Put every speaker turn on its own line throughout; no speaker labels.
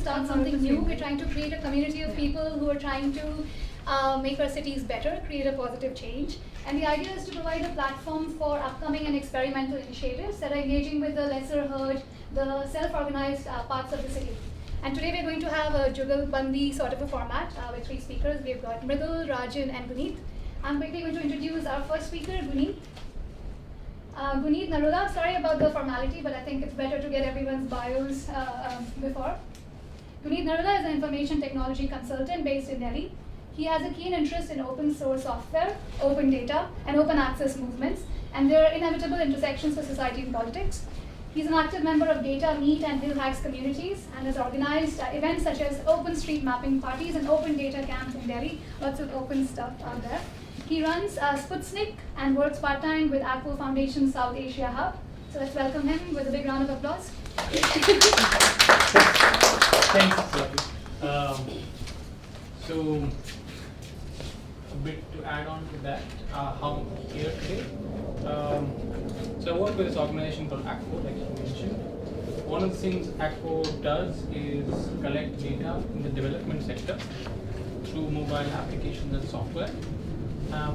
to start something new. We're trying to create a community of people who are trying to make our cities better, create a positive change. And the idea is to provide a platform for upcoming and experimental initiatives that are engaging with the lesser heard, the self-organized parts of the city. And today we're going to have a Jugalbandi sort of a format with 3 speakers. We've got Mridul, Rajan, and Guneet. I'm quickly going to introduce our first speaker, Guneet. Guneet Narula, sorry about the formality, but I think it's better to get everyone's bios before. Guneet Narula is an information technology consultant based in Delhi. He has a keen interest in open source software, open data, and open access movements, and there are inevitable intersections for society and politics. He's an active member of Data, Meet, and Hill Hacks communities, and has organized events such as open street mapping parties and open data camps in Delhi. Lots of open stuff out there. He runs Sputnik and works part-time with Akvo Foundation South Asia Hub. So let's welcome him with a big round of applause.
Thanks. So, a bit to add on to that, how I'm here today. So I work with this organization called Akvo, like you mentioned. One of the things Akvo does is collect data in the development sector through mobile applications and software,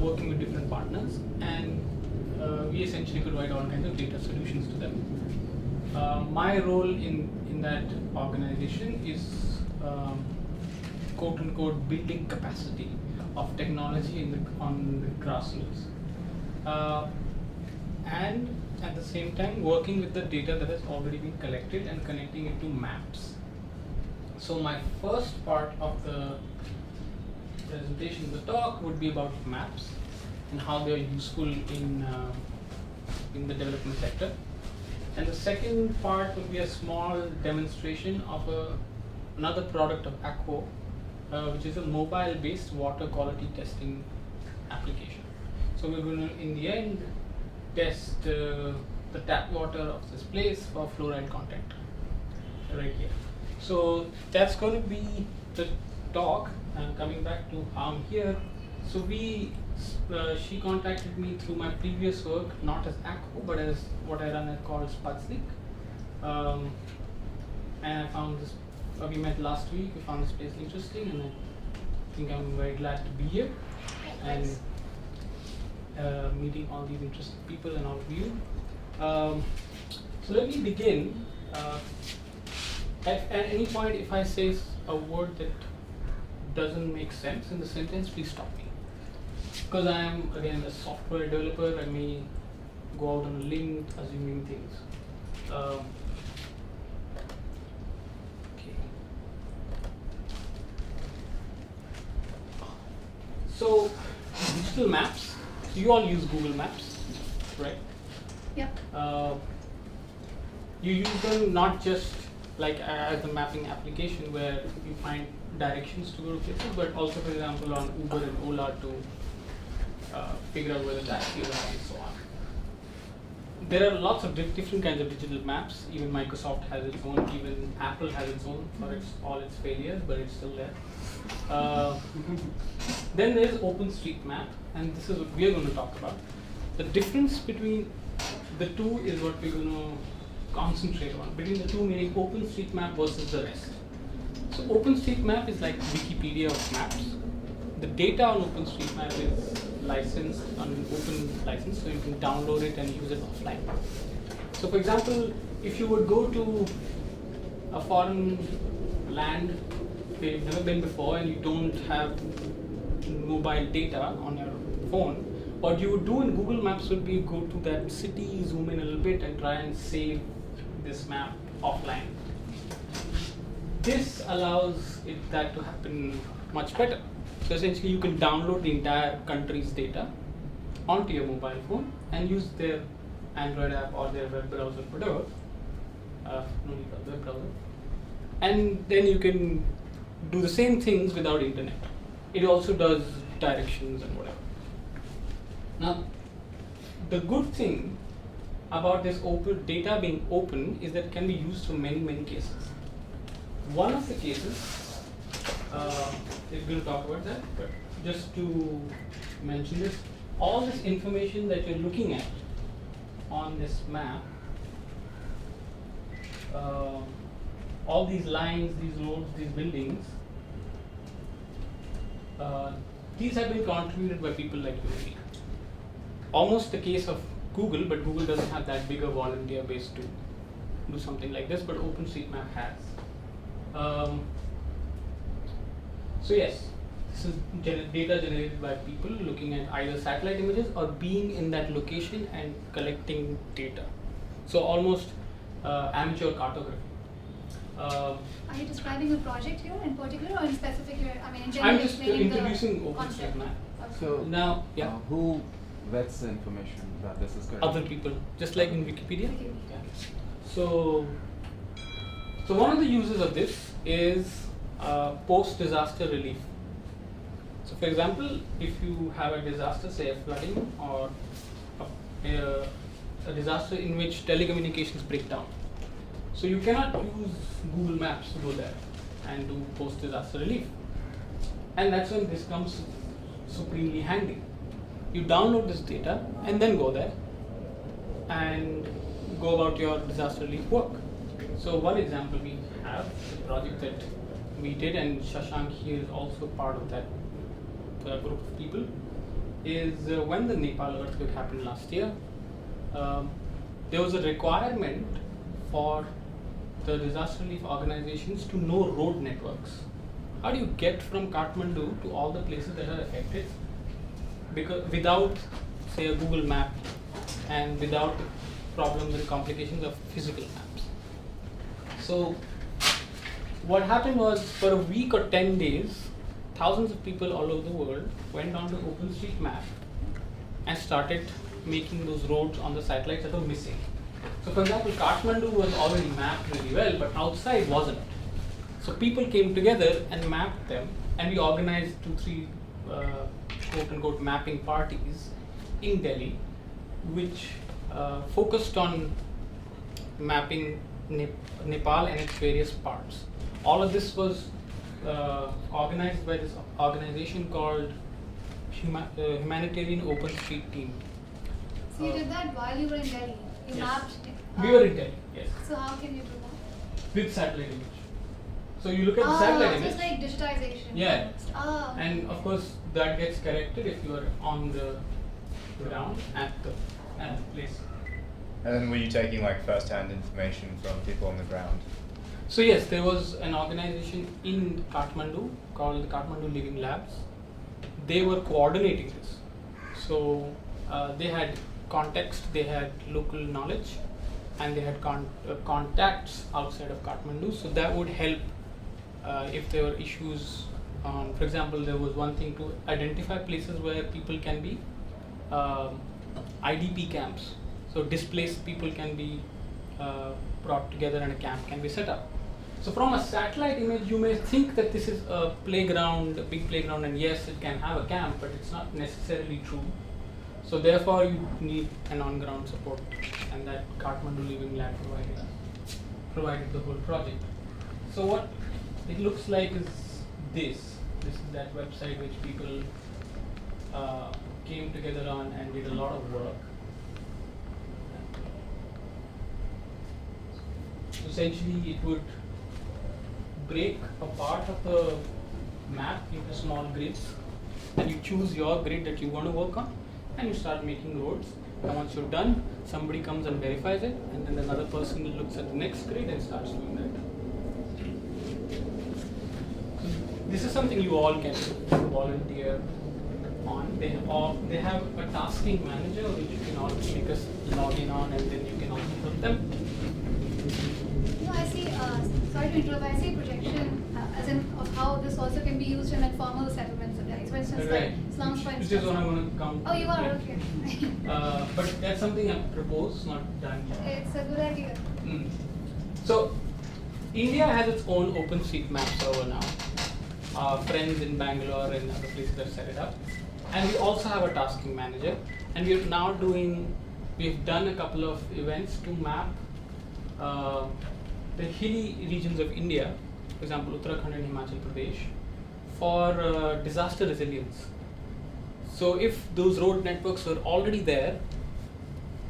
working with different partners, and we essentially provide all kinds of data solutions to them. My role in that organization is quote unquote building capacity of technology on the grassroots, and at the same time working with the data that has already been collected and connecting it to maps. So my first part of the presentation, the talk, would be about maps and how they are useful in the development sector. And the second part will be a small demonstration of another product of Akvo, which is a mobile-based water quality testing application. So we're going to, in the end, test the tap water of this place for fluoride content, right here. So that's going to be the talk. Coming back to how I'm here. So she contacted me through my previous work, not as Akvo, but as what I run called Sputnik. And I found this, we met last week, we found this place interesting, and I think I'm very glad to be here and meeting all these interesting people and all of you. So let me begin. At any point, if I say a word that doesn't make sense in the sentence, please stop me. Because I am, again, a software developer, I may go out on a limb assuming things. Okay. So, digital maps, you all use Google Maps, right?
Yeah.
You use them not just like as a mapping application where you find directions to go to places, but also, for example, on Uber and Ola to figure out where the taxi is and so on. There are lots of different kinds of digital maps. Even Microsoft has its own, even Apple has its own for all its failures, but it's still there. Then there's OpenStreetMap, and this is what we are going to talk about. The difference between the two is what we're going to concentrate on. Between the two, meaning OpenStreetMap versus the rest. So OpenStreetMap is like Wikipedia of maps. The data on OpenStreetMap is licensed on an open license, so you can download it and use it offline. So for example, if you would go to a foreign land where you've never been before and you don't have mobile data on your phone, what you would do in Google Maps would be go to that city, zoom in a little bit, and try and save this map offline. This allows that to happen much better. So essentially you can download the entire country's data onto your mobile phone and use their Android app or their web browser, whatever. No need for web browser. And then you can do the same things without internet. It also does directions and whatever. Now, the good thing about this open data being open is that it can be used for many, many cases. One of the cases, is going to talk about that, but just to mention this, all this information that you're looking at on this map all these lines, these roads, these buildings, these have been contributed by people like you and me. Almost the case of Google, but Google doesn't have that bigger volunteer base to do something like this, but OpenStreetMap has. So yes, this is data generated by people looking at either satellite images or being in that location and collecting data. So almost amateur cartography.
Are you describing a project here in particular or in specific here? I mean, in general,
I'm just introducing
concept.
OpenStreetMap.
So
Now, yeah,
who vets the information that this is correct?
other people, just like in Wikipedia.
Wikipedia.
Yeah. So one of the uses of this is post-disaster relief. So, for example, if you have a disaster, say a flooding or a disaster in which telecommunications break down, so you cannot use Google Maps to go there and do post-disaster relief, and that's when this comes supremely handy. You download this data and then go there and go about your disaster relief work. So one example we have, the project that we did, and Shashank here is also part of that group of people, is when the Nepal earthquake happened last year, there was a requirement for the disaster relief organizations to know road networks. How do you get from Kathmandu to all the places that are affected? Because without, say, a Google map and without problems and complications of physical maps. So what happened was, for a week or 10 days, thousands of people all over the world went on to OpenStreetMap and started making those roads on the satellites that were missing. So for example, Kathmandu was already mapped really well, but outside wasn't. So people came together and mapped them, and we organized 2-3 quote-unquote mapping parties in Delhi, which focused on mapping Nepal and its various parts. All of this was organized by this organization called Humanitarian OpenStreet Team.
So you did that while you were in Delhi? You
Yes.
mapped it?
We were in Delhi, yes,
So how can you do that?
with satellite image. So you look at the satellite
so
image.
it's like digitization.
Yeah.
Ah.
And of course, that gets corrected if you are on the ground at the place.
And then were you taking like first-hand information from people on the ground?
So yes, there was an organization in Kathmandu called the Kathmandu Living Labs. They were coordinating this. So they had context, they had local knowledge, and they had contacts outside of Kathmandu. So that would help if there were issues. For example, there was one thing to identify places where people can be IDP camps. So displaced people can be brought together and a camp can be set up. So from a satellite image, you may think that this is a playground, a big playground, and yes, it can have a camp, but it's not necessarily true. So therefore, you need an on-ground support, and that Kathmandu Living Lab provided the whole project. So what it looks like is this. This is that website which people came together on and did a lot of work. So essentially, it would break a part of the map into small grids, and you choose your grid that you want to work on, and you start making roads. And once you're done, somebody comes and verifies it, and then another person looks at the next grid and starts doing that. So this is something you all can volunteer on. They have a tasking manager which you can all make us log in on, and then you can also help them.
No, I see, sorry to interrupt, I see projection as in of how this also can be used in like formal settlements of Delhi. So for instance, like slums, for
Which
instance.
is what I'm going to come to.
Oh, you are?
Yeah.
Okay.
But that's something I've proposed, not done yet.
It's a good idea.
So, India has its own OpenStreetMap server now. Our friends in Bangalore and other places have set it up. And we also have a tasking manager. And we've done a couple of events to map the hilly regions of India, for example, Uttarakhand and Himachal Pradesh, for disaster resilience. So if those road networks were already there,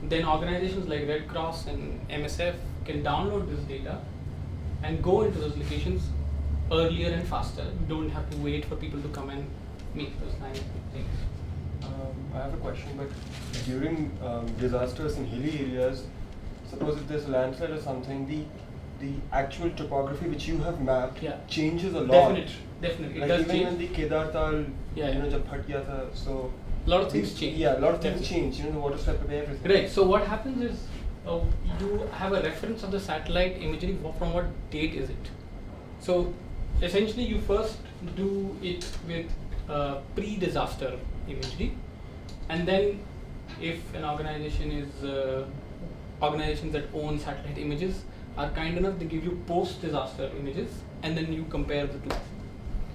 then organizations like Red Cross and MSF can download this data and go into those locations earlier and faster. You don't have to wait for people to come and make those kind of things.
I have a question, but during disasters in hilly areas, suppose if there's a landslide or something, the actual topography which you have mapped changes a lot.
Definitely.
Like
It does
even
change.
when the Kedar Tal, jab phat gaya tha, so
A lot of things change.
Yeah, a lot of things
Definitely.
change. The water swept away everything.
Right. So what happens is you have a reference of the satellite imagery from what date is it. So essentially you first do it with pre-disaster imagery, and then if an organization is organizations that own satellite images are kind enough, they give you post-disaster images, and then you compare the two.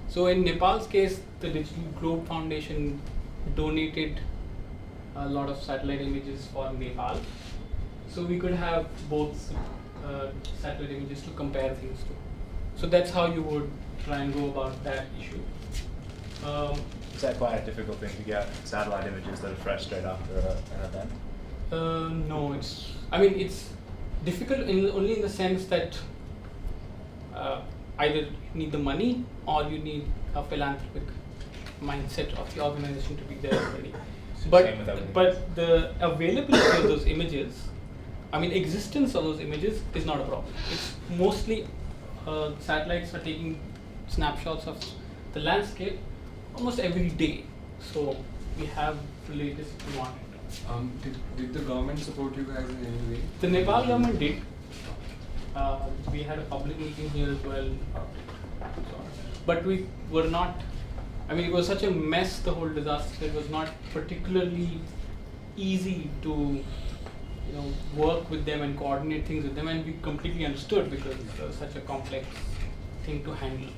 So in Nepal's case, the Digital Globe Foundation donated a lot of satellite images for Nepal. So we could have both satellite images to compare things to. So that's how you would try and go about that issue.
Is that quite a difficult thing to get satellite images that are fresh straight after an event?
No, it's difficult only in the sense that either you need the money or you need a philanthropic mindset of the organization to be there already.
Same with everything.
But the availability of those images, existence of those images is not a problem. It's mostly satellites are taking snapshots of the landscape almost every day. So we have the latest if you want.
Did the government support you guys in any way?
The Nepal government did. We had a public meeting here as well. But we were not, it was such a mess, the whole disaster. It was not particularly easy to work with them and coordinate things with them, and we completely understood because it was such a complex thing to handle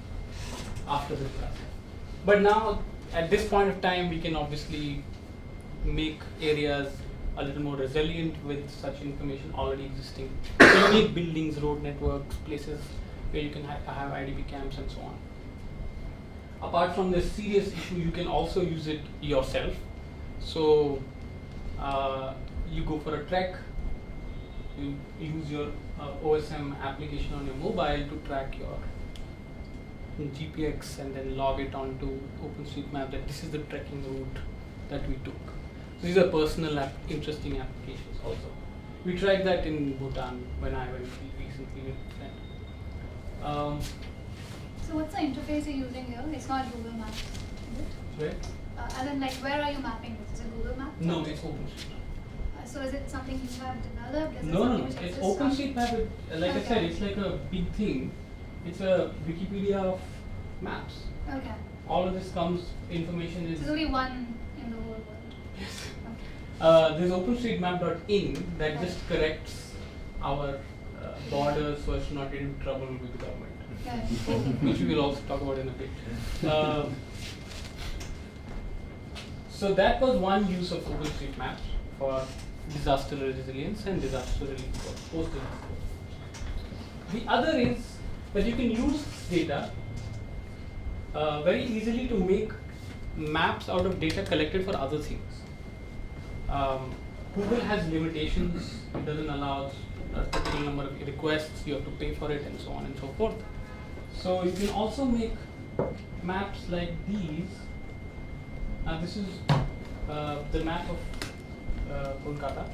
after the disaster. But now, at this point of time, we can obviously make areas a little more resilient with such information already existing. So you need buildings, road networks, places where you can have IDP camps and so on. Apart from this serious issue, you can also use it yourself. So you go for a trek, you use your OSM application on your mobile to track your GPX and then log it onto OpenStreetMap that this is the trekking route that we took. So these are personal interesting applications also. We tried that in Bhutan when I went recently with a friend.
So what's the interface you're using here? It's not Google Maps, is it?
Right?
And then where are you mapping this? Is it Google Maps?
No, it's OpenStreetMap.
So is it something you have developed? Is it
No,
something
it's
which exists on-
OpenStreetMap. Like I
Okay.
said, it's like a big thing. It's a Wikipedia of maps.
Okay.
All of this information
So
is.
there's only one in the whole world.
Yes.
Okay.
There's OpenStreetMap.in that just corrects our borders so as to not get into trouble with the government,
Okay.
which we will also talk about in a bit. So that was one use of OpenStreetMap for disaster resilience and disaster relief for post-disaster. The other is that you can use data very easily to make maps out of data collected for other things. Google has limitations. It doesn't allow a particular number of requests. You have to pay for it and so on and so forth. So you can also make maps like these. This is the map of Kolkata.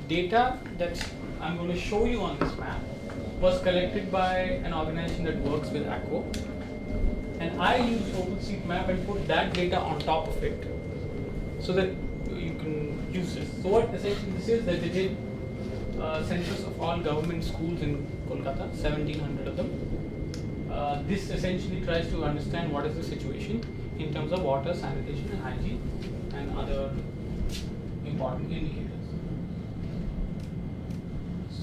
Data that I'm going to show you on this map was collected by an organization that works with ACO. And I used OpenStreetMap and put that data on top of it so that you can use this. So what essentially this is that they did census of all government schools in Kolkata, 1,700 of them. This essentially tries to understand what is the situation in terms of water, sanitation and hygiene and other important indicators.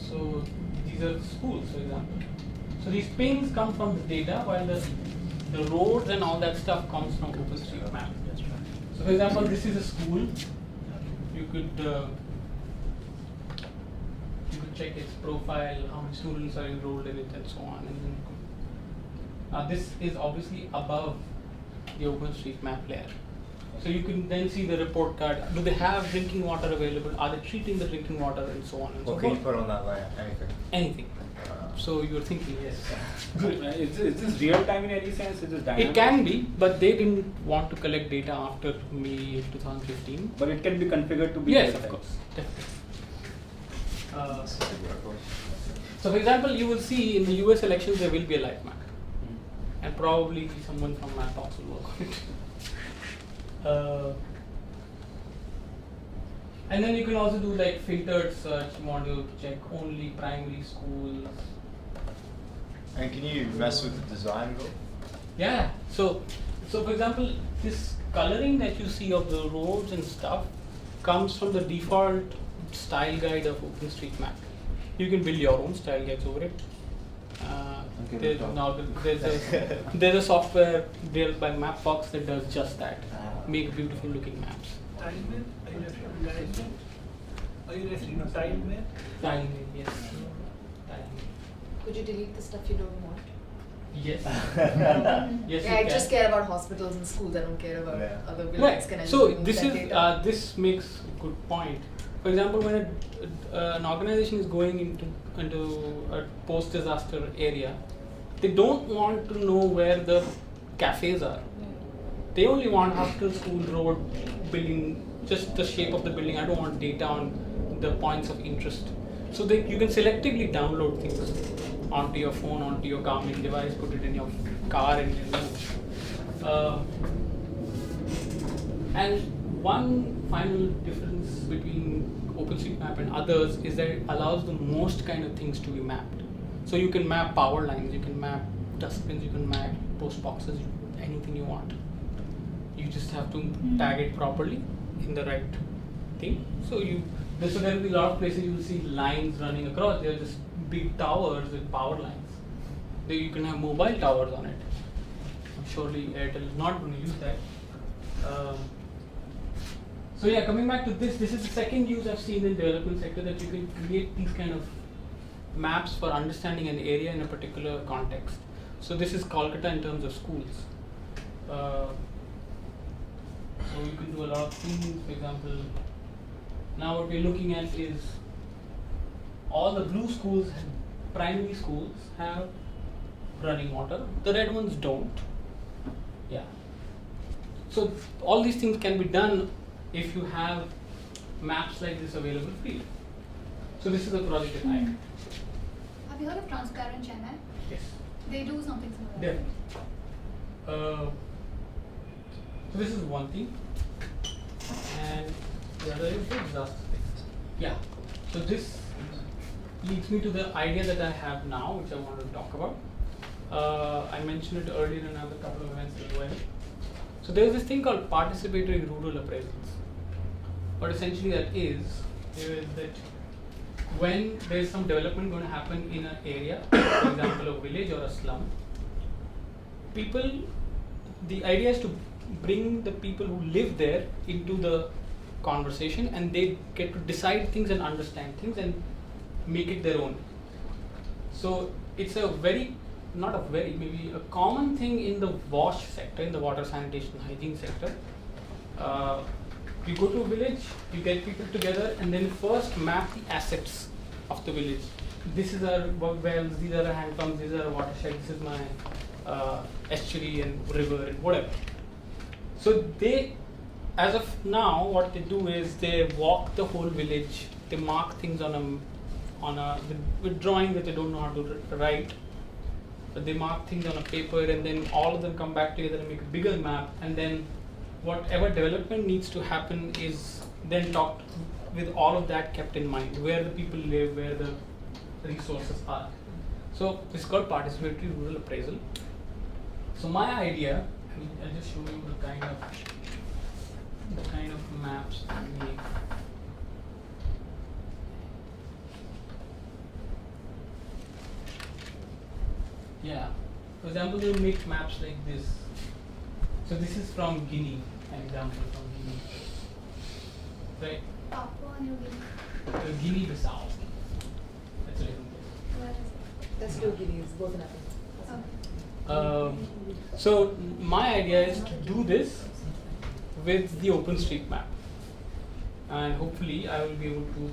So these are schools, for example. So these pings come from the data while the roads and all that stuff comes from OpenStreetMap. So for example, this is a school. You could check its profile, how many students are enrolled in it and so on. And then this is obviously above the OpenStreetMap layer. So you can then see the report card. Do they have drinking water available? Are they treating the drinking water and so on and so
What
forth?
can you put on that layer? Anything.
Anything. So you're thinking, yes.
Is this real time in any sense? Is this dynamic?
It can be, but they didn't want to collect data after May 2015.
But it can be configured to be
Yes,
real
of
time.
course, definitely. So, for example, you will see in the US elections there will be a live map, and probably someone from Mapbox will work on it. And then you can also do like filtered search. You want to check only primary schools.
And can you mess with the design at all?
Yeah. So for example, this coloring that you see of the roads and stuff comes from the default style guide of OpenStreetMap. You can build your own style guides over it. There's a software built by Mapbox that does just that. Make beautiful looking maps.
Are you referring to tilemap?
Tilemap, yes. Tilemap.
Could you delete the stuff you don't want?
Yes. Yes,
Yeah,
you
I
can.
just care about hospitals and schools. I don't care about other buildings.
Right.
Can I
So
remove
this
that
is
data?
this makes a good point. For example, when an organization is going into a post-disaster area, they don't want to know where the cafes are. They only want hospital, school, road, building, just the shape of the building. I don't want data on the points of interest. So you can selectively download things onto your phone, onto your Garmin device, put it in your car, and one final difference between OpenStreetMap and others is that it allows the most kind of things to be mapped. So you can map power lines, you can map dustbins, you can map post boxes, anything you want. You just have to tag it properly in the right thing. So there will be a lot of places you will see lines running across. They are just big towers with power lines. You can have mobile towers on it. Surely Airtel is not going to use that. So yeah, coming back to this is the second use I've seen in the development sector, that you can create these kind of maps for understanding an area in a particular context. So this is Kolkata in terms of schools. So you can do a lot of things. For example, now what we're looking at is all the blue schools, primary schools, have running water. The red ones don't. Yeah. So all these things can be done if you have maps like this available free. So this is a project at I.
Have you heard of Transparent Chennai?
Yes.
They do something similar.
Definitely. So this is one thing, and the other is the disaster thing. Yeah. So this leads me to the idea that I have now, which I want to talk about. I mentioned it earlier in another couple of events as well. So there is this thing called participatory rural appraisals. What essentially that is that when there is some development going to happen in an area, for example a village or a slum, the idea is to bring the people who live there into the conversation, and they get to decide things and understand things and make it their own. So it's maybe a common thing in the WASH sector, in the water sanitation hygiene sector. You go to a village, you get people together, and then first map the assets of the village. This is our wells, these are our hand pumps, these are our watershed, this is my estuary and river and whatever. So as of now, what they do is they walk the whole village. They mark things with drawing that they don't know how to write. But they mark things on a paper, and then all of them come back together and make a bigger map. And then whatever development needs to happen is then talked with all of that kept in mind, where the people live, where the resources are. So this is called participatory rural appraisal. So my idea, I'll just show you the kind of maps I make. Yeah. For example, we'll make maps like this. So this is from Guinea, an example from Guinea. Right?
Papua New Guinea.
Guinea-Bissau. That's a different place.
Where is it?
That's New Guinea, it's both in Africa.
Okay.
So my idea is to do this with the OpenStreetMap, and hopefully I will be able to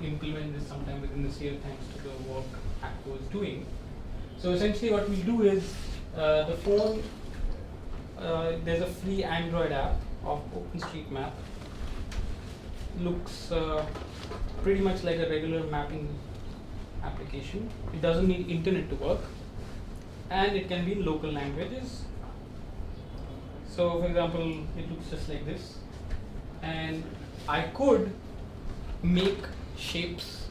implement this sometime within this year, thanks to the work ACCO is doing. So essentially what we do is the phone, there's a free Android app of OpenStreetMap. Looks pretty much like a regular mapping application. It doesn't need internet to work, and it can be in local languages. So for example, it looks just like this, and I could make shapes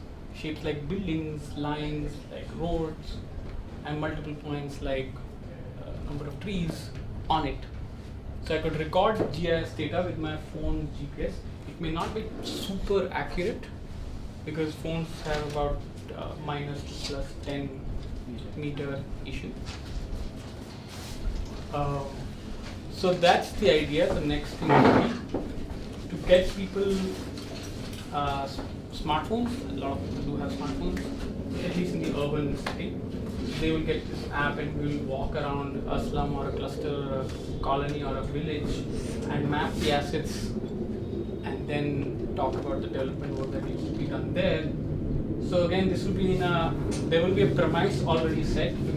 like buildings, lines like roads, and multiple points like number of trees on it. So I could record GIS data with my phone GPS. It may not be super accurate because phones have about minus plus 10 meter issue. So that's the idea. The next thing would be to get people smartphones. A lot of people do have smartphones, at least in the urban setting. They will get this app and we will walk around a slum or a cluster or a colony or a village and map the assets and then talk about the development work that needs to be done there. So again, this will be in a, there will be a premise already set. For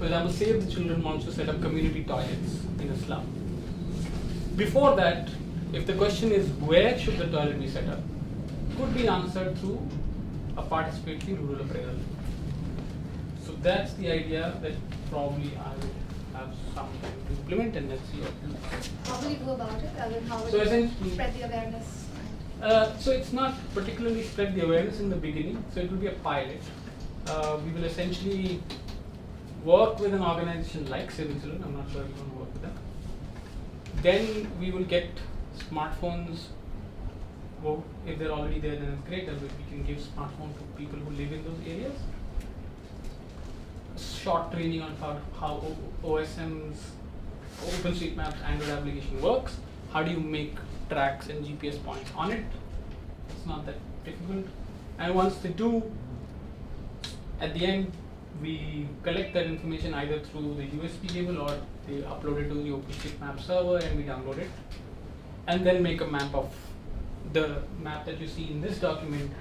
example, Save the Children wants to set up community toilets in a slum. Before that, if the question is where should the toilet be set up, could be answered through a participatory rural appraisal. So that's the idea that probably I would have some time to implement, and let's see what we do.
How will you go about it? How will
So
you
essentially,
spread the awareness?
So it's not particularly spread the awareness in the beginning, so it will be a pilot. We will essentially work with an organization like Save the Children. I'm not sure if we're going to work with them. Then we will get smartphones. Well, if they're already there, then it's great. And we can give smartphones to people who live in those areas. Short training on how OSM's OpenStreetMap's Android application works. How do you make tracks and GPS points on it? It's not that difficult. And once they do, at the end, we collect that information either through the USB cable or they upload it to the OpenStreetMap server and we download it. And then make a map of the map that you see in this document,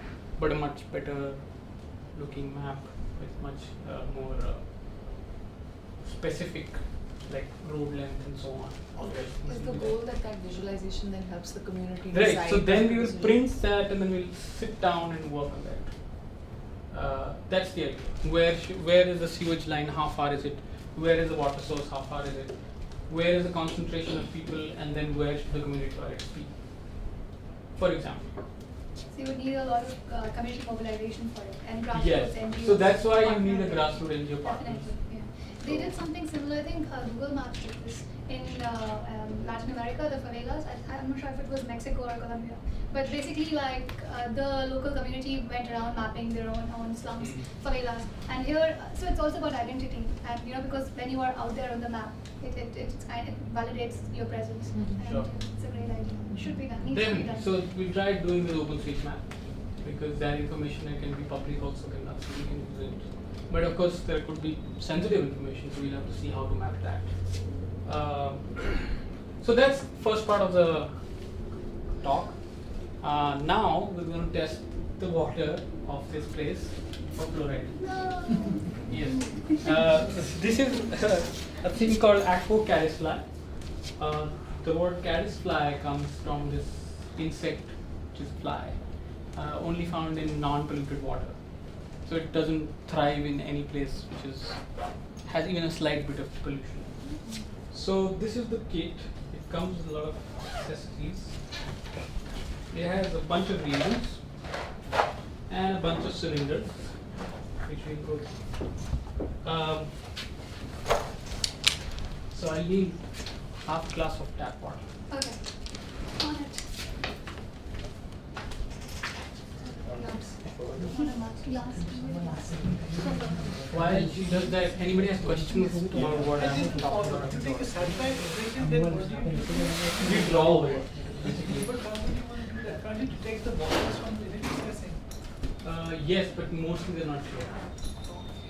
but a much better looking map with much more specific, like road length and so on.
Is the goal that visualization then helps the community
Right,
decide?
so then we will
what
print that and then we'll sit down and work on that. That's the idea. Where is the sewage line? How far is it? Where is the water source? How far is it? Where is the concentration of people? And then where should the community toilets be? For example.
So you would need a lot of community mobilization for it and grassroots
Yes.
NGOs.
So that's why you
partner
need a
with it.
grassroots NGO partners.
Definitely, yeah. They did something similar, I think Google Maps did this in Latin America, the favelas. I'm not sure if it was Mexico or Colombia. But basically like the local community went around mapping their own slums, favelas. And here, so it's also about identity. And because when you are out there on the map, it validates your presence. And
Sure.
it's a great idea. Should be done, needs to be
Then,
done.
so we tried doing with OpenStreetMap because that information can be public also, can use it. But of course, there could be sensitive information, so we'll have to see how to map that. So that's first part of the talk. Now we're going to test the water of this place for fluoride.
No.
Yes. This is a thing called ACCO caddisfly. The word caddisfly comes from this insect, which is fly, only found in non-polluted water. So it doesn't thrive in any place which has even a slight bit of pollution. So this is the kit. It comes with a lot of accessories. It has a bunch of reagents and a bunch of cylinders, which will go. So I need half glass of tap water.
Okay. On it.
While she does that, anybody has questions about what I'm
Is it
talking
possible
about?
to take a satellite image, then what do you do?
We draw over it.
But how would you want to do that? Can't you take the models from the image discussing?
Yes, but mostly they're not sure.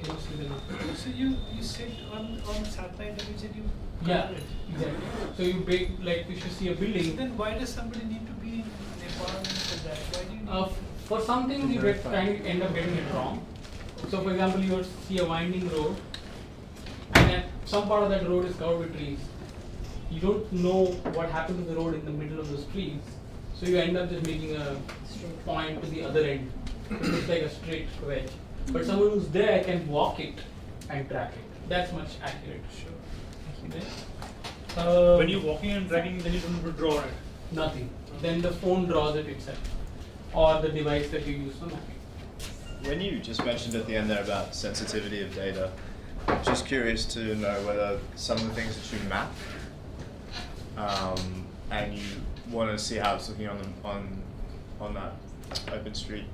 Mostly they're not sure.
So you sit on satellite image and you
Yeah,
color it.
exactly. So you like if you see a
So
building.
then why does somebody need to be in Nepal for that? Why do you need
For some things you end up getting it wrong. So for example, you see a winding road, and then some part of that road is covered with trees. You don't know what happened to the road in the middle of those trees, so you end up just making a point to the other end. It looks like a straight wedge. But someone who's there can walk it and track it. That's much accurate. Sure. Okay.
When you're walking and dragging, then you don't have to draw it.
Nothing. Then the phone draws it itself, or the device that you use for mapping.
When you just mentioned at the end there about sensitivity of data, just curious to know whether some of the things that you map, and you want to see how it's looking on that OpenStreet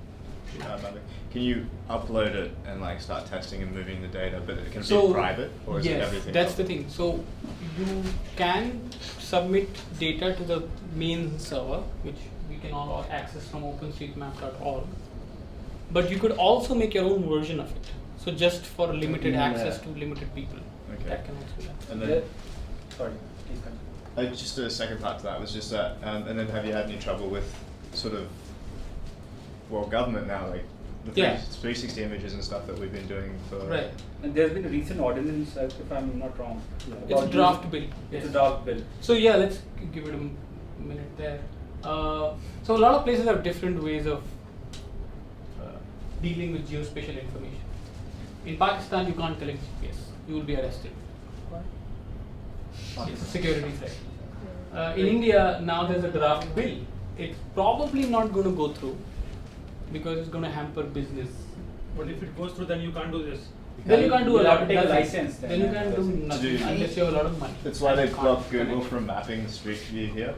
mapping. Can you upload it and like start testing and moving the data, but it can be private, or is it everything?
Yes, that's the thing. So you can submit data to the main server, which we can all access from OpenStreetMap.org. But you could also make your own version of it. So just for limited access to limited people.
Okay.
That can also be done.
And then,
Sorry, please continue.
just a second part to that was just that, and then have you had any trouble with sort of, well, government now, like the 360 images and stuff that we've been doing for.
Right.
And there's been a recent ordinance, if I'm not wrong.
It's a draft bill.
It's
Yes.
a draft bill.
So yeah, let's give it a minute there. So a lot of places have different ways of dealing with geospatial information. In Pakistan, you can't collect GPS. You will be arrested. It's a security threat. In India, now there's a draft bill. It's probably not going to go through because it's going to hamper business.
But if it goes through, then you can't do this.
Then you can't do a
You'll
lot.
have to take a
nothing.
license
Then you can't do nothing unless you have a lot of money.
That's why they
And
blocked
can't
Google
connect.
from mapping Street View here.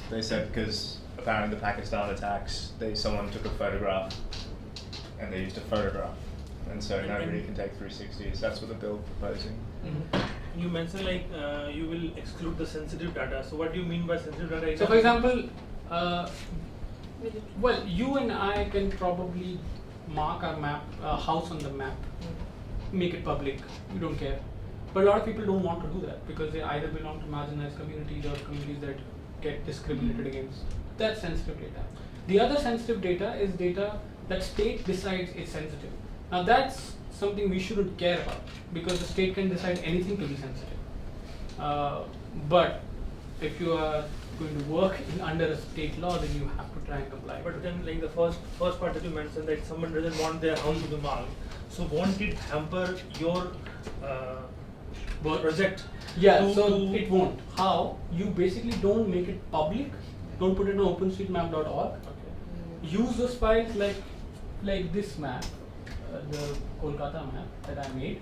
They said because apparently the Pakistan attacks, someone took a photograph and they used a photograph, and so nobody can take 360s. That's what the bill proposing.
You mentioned like you will exclude the sensitive data. So what do you mean by sensitive data?
So for example, well, you and I can probably mark our map, house on the map, make it public. We don't care. But a lot of people don't want to do that because they either belong to marginalized communities or communities that get discriminated against. That's sensitive data. The other sensitive data is data that state decides is sensitive. Now that's something we shouldn't care about because the state can decide anything to be sensitive. But if you are going to work under a state law, then you have to try and comply.
But then, like the first part that you mentioned, that someone doesn't want their house to be marked. So won't it hamper your project?
Yeah, so it won't. How? You basically don't make it public. Don't put it on OpenStreetMap.org.
Okay.
Use those files like this map, the Kolkata map that I made.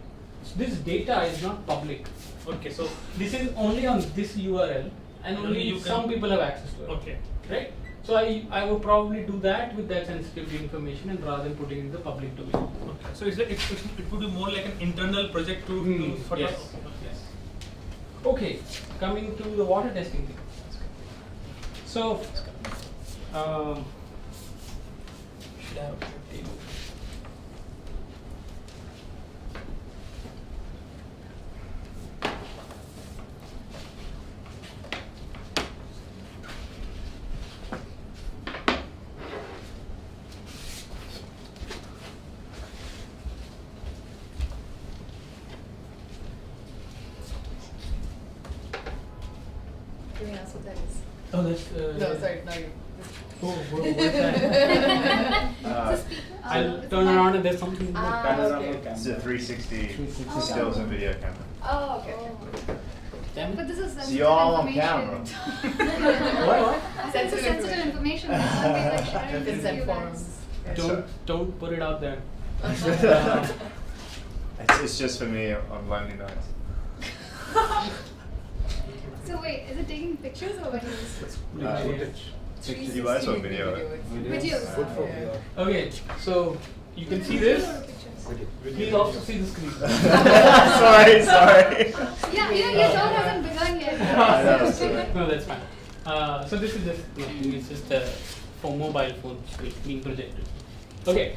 This data is not public.
Okay, so
This is only on this URL, and only
you
some
can-
people have access to it.
okay.
Right? So I would probably do that with that sensitivity information and rather than putting it in the public domain.
Okay. So it's like it would be more like an internal project to for
Yes. Yes. Okay, coming to the water testing thing. So, should I have a table?
Can we ask what that is?
Oh, that's.
No, sorry, no, you.
Oh, what is that? I'll turn around and there's something.
Ah,
Panorama
okay.
camera.
It's a 360
360
stills and video camera.
Oh, okay.
Damn
But
it.
this is
So
sensitive
you're all on
information.
What?
I said it's sensitive information. It's something like sharing with
Consent
you
forms.
guys.
Don't put it out there.
It's just for me on lonely nights.
So wait, is it taking pictures or videos?
You might as well video it.
Videos.
Good for VR.
Okay, so you can see
Video
this.
or pictures?
Please also see the screen.
sorry.
Yeah, your job hasn't begun yet.
I know, it's alright.
No, that's fine. So this is just nothing. It's just for mobile phones being projected. Okay.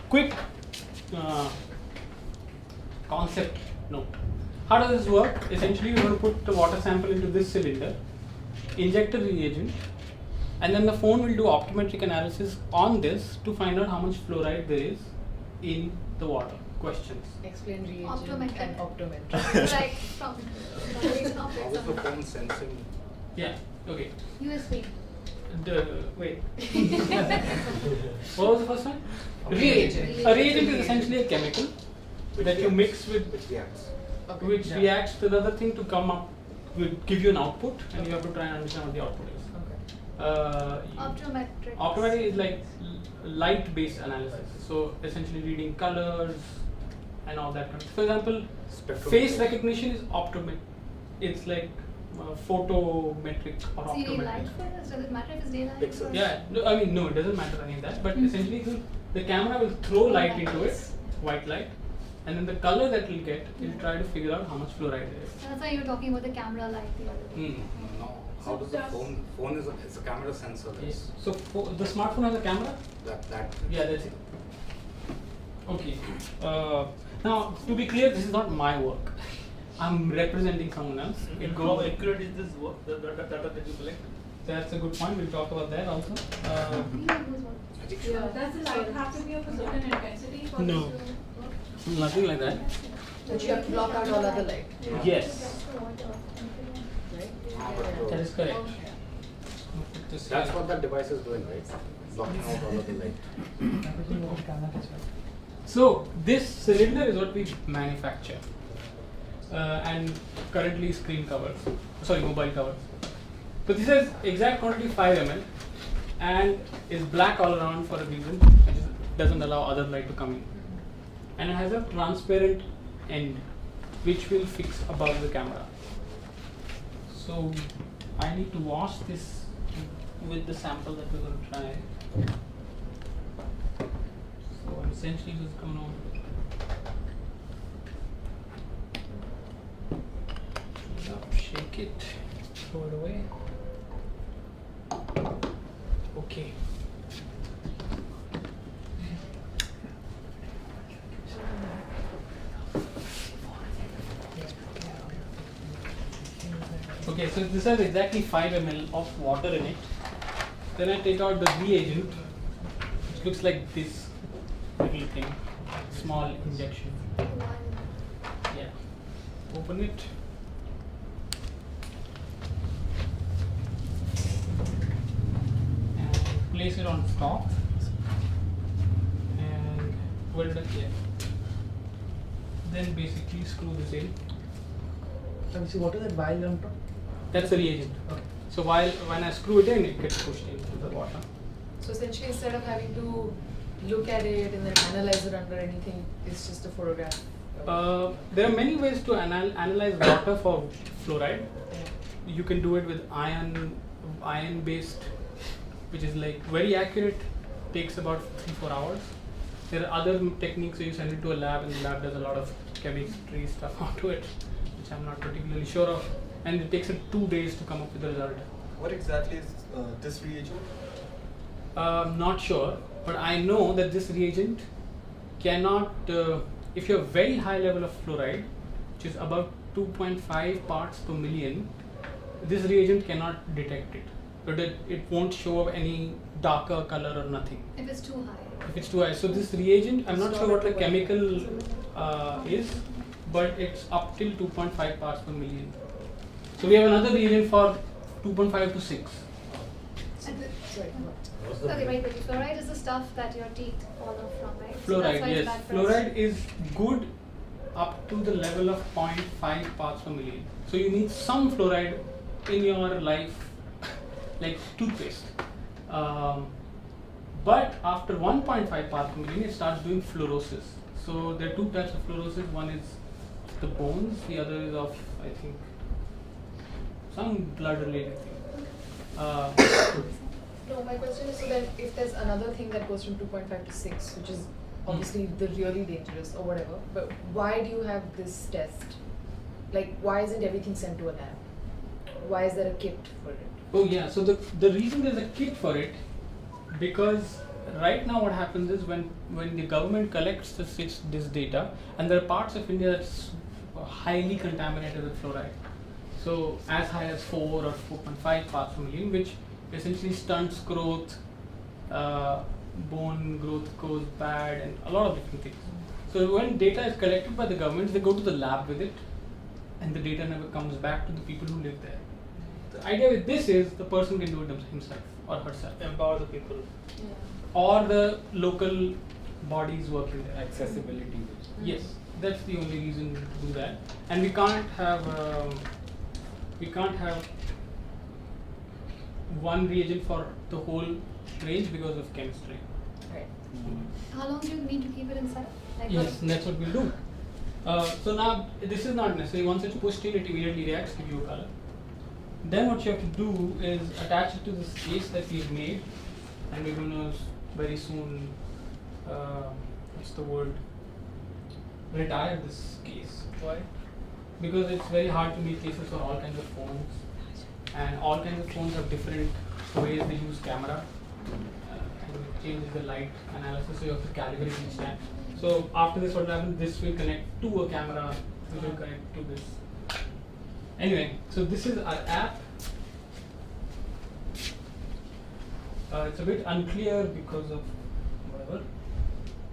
Quick concept note. How does this work? Essentially, you're going to put the water sample into this cylinder, inject a reagent, And then the phone will do optometric analysis on this to find out how much fluoride there is in the water. Questions?
Explain reagent
Optometric.
and optometric.
Like from reason of
How is the phone sensing?
Yeah. Okay.
USB.
Wait. What was the first one?
Reagent.
A reagent is essentially a chemical that you mix with,
Which reacts?
Okay.
which
Yeah.
reacts to another thing to come up, will give you an output, and you have to try and understand what the output is.
Okay.
Optometric.
Optometry is like light-based analysis. So essentially reading colors and all that kind of. For example,
Spectrum.
face recognition is optometric. It's like photometric or
So you need light
optometric.
for this? Does it matter if it's daylight?
Pixels.
or-
Yeah, no, I mean no, it doesn't matter any of that. But essentially, the camera will throw light into it, white light, and then the color that we'll get, will try to figure out how much fluoride there is.
That's why you were talking about the camera light the other day.
No. How does the phone is it's a camera sensor.
Yes. So the smartphone has a camera.
That.
Yeah, that's it. Okay. Now, to be clear, this is not my work. I'm representing someone else. It
How
goes.
accurate is this work, the data that you collect?
That's a good point. We'll talk about that also.
Does the light have to be of a certain intensity for
No.
this to work?
Nothing like that.
But you have to block out all other light,
Yes,
right?
that is correct.
Okay.
That's what that device is doing, right? Blocking out all of the light.
So this cylinder is what we manufacture, and currently screen covers. Sorry, mobile covers. But this has exact quantity 5 ml, and is black all around for a reason, which doesn't allow other light to come in. And it has a transparent end, which will fix above the camera. So I need to wash this with the sample that we're going to try. So I'm essentially just going to shake it, throw it away. Okay. Okay, so this has exactly 5 ml of water in it. Then I take out the reagent, which looks like this little thing, small injection. Yeah. Open it. And place it on top. And where did I get? Then basically screw this in.
Can you see what is that vial on top?
That's the reagent.
Okay.
So when I screw it in, it gets pushed into the water.
So essentially, instead of having to look at it and then analyze it under anything, it's just a photograph.
There are many ways to analyze water for fluoride.
Yeah.
You can do it with iron based, which is like very accurate, takes about 3-4 hours. There are other techniques where you send it to a lab, and the lab does a lot of chemistry stuff onto it, which I'm not particularly sure of, and it takes it 2 days to come up with the result.
What exactly is this reagent?
Not sure, but I know that this reagent cannot, if you have very high level of fluoride, which is about 2.5 parts per million, this reagent cannot detect it. But it won't show up any darker color or nothing.
If it's too high.
If it's too high. So this reagent, I'm not sure what the chemical is, but it's up till 2.5 parts per million. So we have another reagent for 2.5 to 6.
And the-
Sorry.
Okay, very quickly. Fluoride is the stuff that your teeth fall off from, right? So
Fluoride,
that's why it's
yes.
bad for us.
Fluoride is good up to the level of 0.5 parts per million. So you need some fluoride in your life, like toothpaste. But after 1.5 parts per million, it starts doing fluorosis. So there are two types of fluorosis. One is the bones, the other is of, I think, some blood related thing.
No, my question is so that if there's another thing that goes from 2.5 to 6, which is obviously the really dangerous or whatever, but why do you have this test? Like, why isn't everything sent to a lab? Why is there a kit for it?
Oh yeah, so the reason there's a kit for it, because right now what happens is when the government collects this data, and there are parts of India that's highly contaminated with fluoride. So as high as 4 or 4.5 parts per million, which essentially stunts growth, bone growth goes bad, and a lot of different things. So when data is collected by the governments, they go to the lab with it, and the data never comes back to the people who live there. The idea with this is the person can do it himself or herself.
Empower the people.
Or the local bodies working there.
Accessibility.
Yes, that's the only reason to do that. And we can't have one reagent for the whole range because of chemistry.
Right.
How long do you need to keep it inside? Like
Yes, and that's what we'll do. So now this is not necessary. Once it's pushed in, it immediately reacts, give you a color. Then what you have to do is attach it to this case that we've made, and we're going to very soon, what's the word? Retire this case. Why? Because it's very hard to make cases for all kinds of phones, and all kinds of phones have different ways they use camera, and it changes the light analysis, so you have to calibrate each time. So after this, what will happen? This will connect to a camera, which will connect to this. Anyway, so this is our app. It's a bit unclear because of whatever.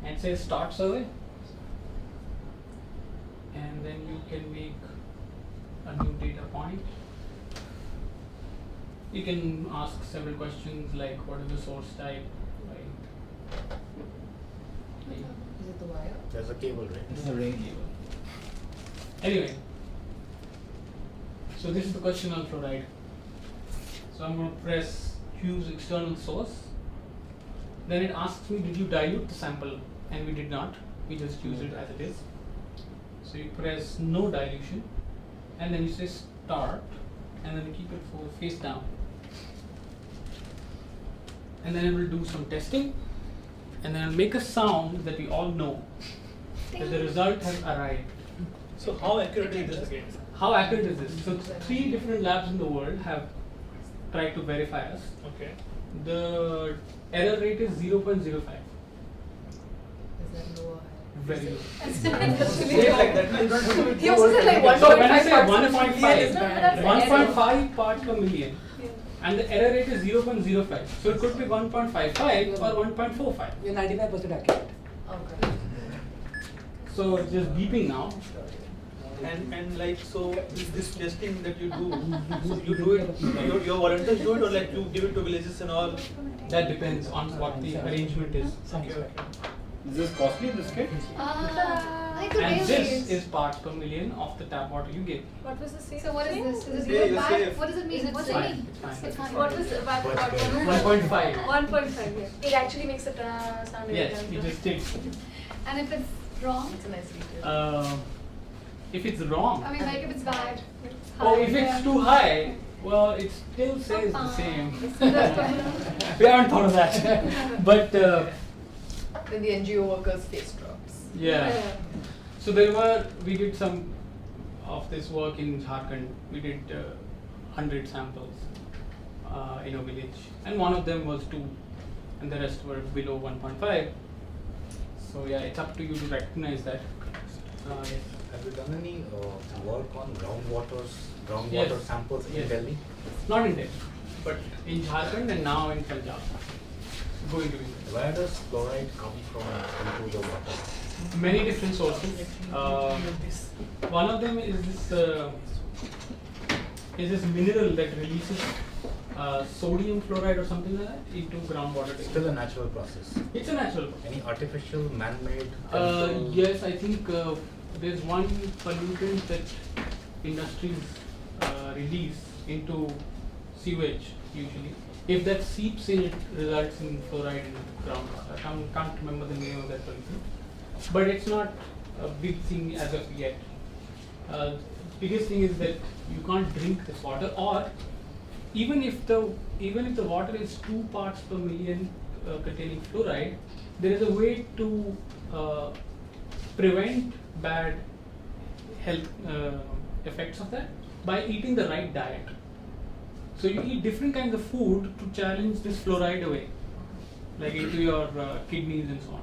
And it says start survey. And then you can make a new data point. You can ask several questions like what is the source type,
Is it the wire?
There's a cable, right?
This is a ring cable. Anyway, so this is the question on fluoride. So I'm going to press choose external source. Then it asks me, did you dilute the sample? And we did not. We just use it as it is. So you press no dilution, and then you say start, and then you keep it face down. And then it will do some testing, and then it'll make a sound that we all know that the result has arrived.
So how accurate is this again?
How accurate is this? So 3 different labs in the world have tried to verify us.
Okay.
The error rate is 0.05.
Is that low or high?
Very low.
Say like that.
He also said like 1.5
So when I say
parts
1.5 parts per million, and the error rate is 0.05. So it could be 1.55 or 1.45.
You're 95% accurate.
Okay.
So it's just beeping now.
And like so this testing that you do, so you do it, your volunteers do it, or like you give it to villages and all?
That depends on what the arrangement is.
Okay.
Is this costly, this kit?
I could
And
really
this
use.
is parts per million of the tap water you give.
What was the same?
So what is this? Is it
Yeah,
0.5?
safe.
What does it mean? What's it
fine.
mean?
It's fine.
It's fine.
What was
1.5.
1.5, yeah. It actually makes it sound
Yes, it just takes.
And if it's wrong?
It's a nice detail.
If it's wrong,
I mean, like if it's bad.
oh, if it's too high, well, it still says the same.
That's
We haven't thought of that. But
Then the NGO workers' face drops.
yeah. So we did some of this work in Jharkhand. We did 100 samples in a village, and one of them was 2, and the rest were below 1.5. So yeah, it's up to you to recognize that. Yes.
Have you done any work on groundwater
Yes.
samples in
Yes.
Delhi?
Not in Delhi, but in Jharkhand and now in Punjab. Going to be
Where does fluoride come from into the water?
many different sources. One of them is this mineral that releases sodium fluoride or something like that into groundwater.
Still a natural process.
It's a natural process.
Any artificial, man-made?
Yes, I think there's one pollutant that industries release into sewage usually. If that seeps in, it results in fluoride in groundwater. I can't remember the name of that pollutant, but it's not a big thing as of yet. Biggest thing is that you can't drink this water, or even if the water is 2 parts per million containing fluoride, there is a way to prevent bad health effects of that by eating the right diet. So you eat different kinds of food to challenge this fluoride away, like into your kidneys and so on.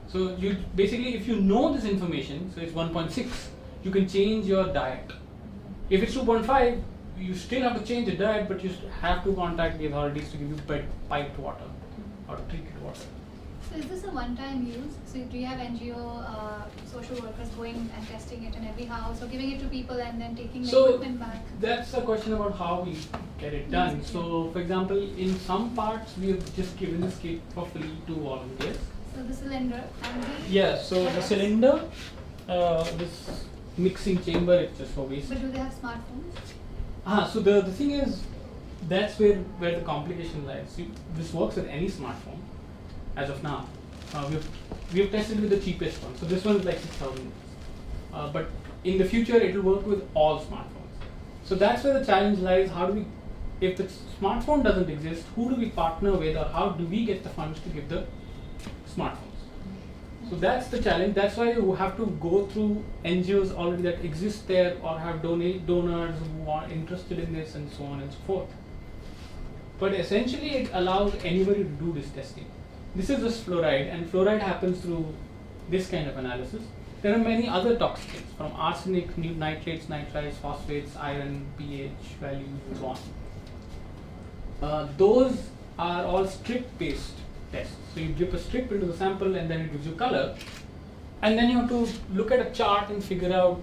So you basically, if you know this information, so it's 1.6, you can change your diet. If it's 2.5, you still have to change the diet, but you have to contact the authorities to give you piped water or treated water.
So is this a one-time use? So do you have NGO social workers going and testing it in every house or giving it to people and then taking the equipment back?
That's a question about how we get it done. So for example, in some parts we have just given this kit for free to volunteers.
So the cylinder and the...
Yeah, so the cylinder, this mixing chamber, it's just for waste.
But do they have smartphones?
So the thing is, that's where the complication lies. See, this works with any smartphone as of now. We have tested with the cheapest one. So this one is like 6,000. But in the future, it will work with all smartphones. So that's where the challenge lies. How do we, if the smartphone doesn't exist, who do we partner with, or how do we get the funds to give the smartphones? So that's the challenge. That's why you have to go through NGOs already that exist there, or have donors who are interested in this, and so on and so forth. But essentially, it allows anybody to do this testing. This is just fluoride, and fluoride happens through this kind of analysis. There are many other toxins, from arsenic, nitrates, nitrites, phosphates, iron, pH values, and so on. Those are all strip-based tests. So you dip a strip into the sample, and then it gives you color. And then you have to look at a chart and figure out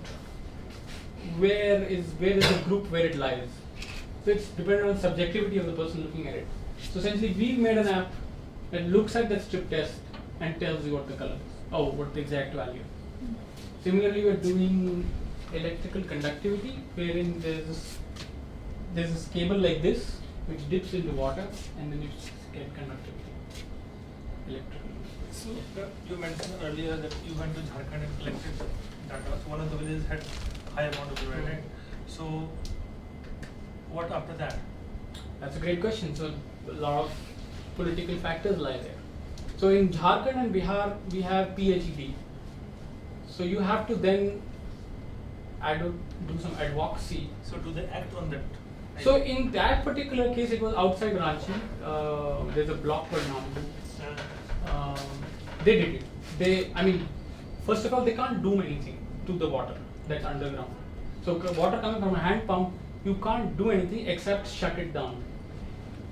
where is the group where it lies. So it's dependent on subjectivity of the person looking at it. So essentially, we've made an app that looks at the strip test and tells you what the color is, or what the exact value. Similarly, we're doing electrical conductivity, wherein there's this cable like this, which dips into water, and then you get conductivity, electrical.
So you mentioned earlier that you went to Jharkhand and collected data. So one of the villages had high amount of fluoride, right? So what after that?
That's a great question. So a lot of political factors lie there. So in Jharkhand and Bihar, we have PHED. So you have to then do some advocacy.
So do they act on that?
So in that particular case, it was outside Ranchi. There's a block called Nambu. They did it. First of all, they can't do anything to the water that's underground. So water coming from a hand pump, you can't do anything except shut it down.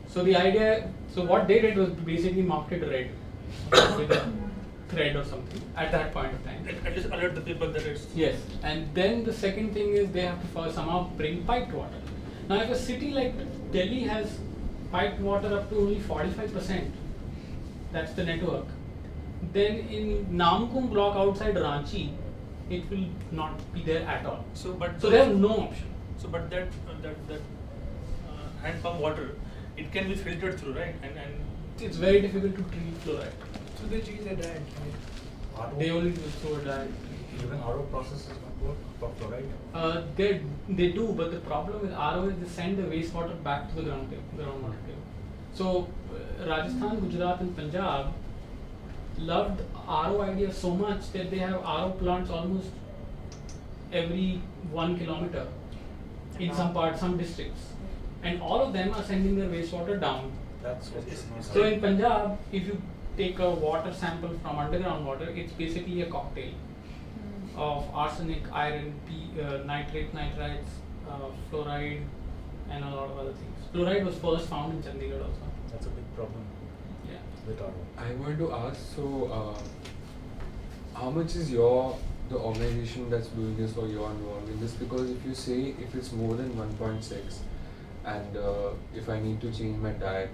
So what they did was basically marked it red with a thread or something at that point of time.
At least alert the people that it's...
Yes, and then the second thing is they have to somehow bring piped water. Now if a city like Delhi has piped water up to only 45%, that's the network, then in Namkung block outside Ranchi, it will not be there at all. So they have no option.
So but that hand pump water, it can be filtered through, right? And
it's very difficult to treat fluoride.
So they change their diet, right?
They only do through a diet.
Even RO process does not work for fluoride?
They do, but the problem with RO is they send the wastewater back to the groundwater table. So Rajasthan, Gujarat and Punjab loved RO idea so much that they have RO plants almost every 1 kilometer in some districts. And all of them are sending their wastewater down.
That's what
So in Punjab, if you take a water sample from underground water, it's basically a cocktail of arsenic, iron, nitrate, nitrites, fluoride, and a lot of other things. Fluoride was first found in Chandigarh also.
That's a big problem.
Yeah.
With RO.
I wanted to ask, so how much is the organization that's doing this or you're involved in this? Because if you say if it's more than 1.6 and if I need to change my diet,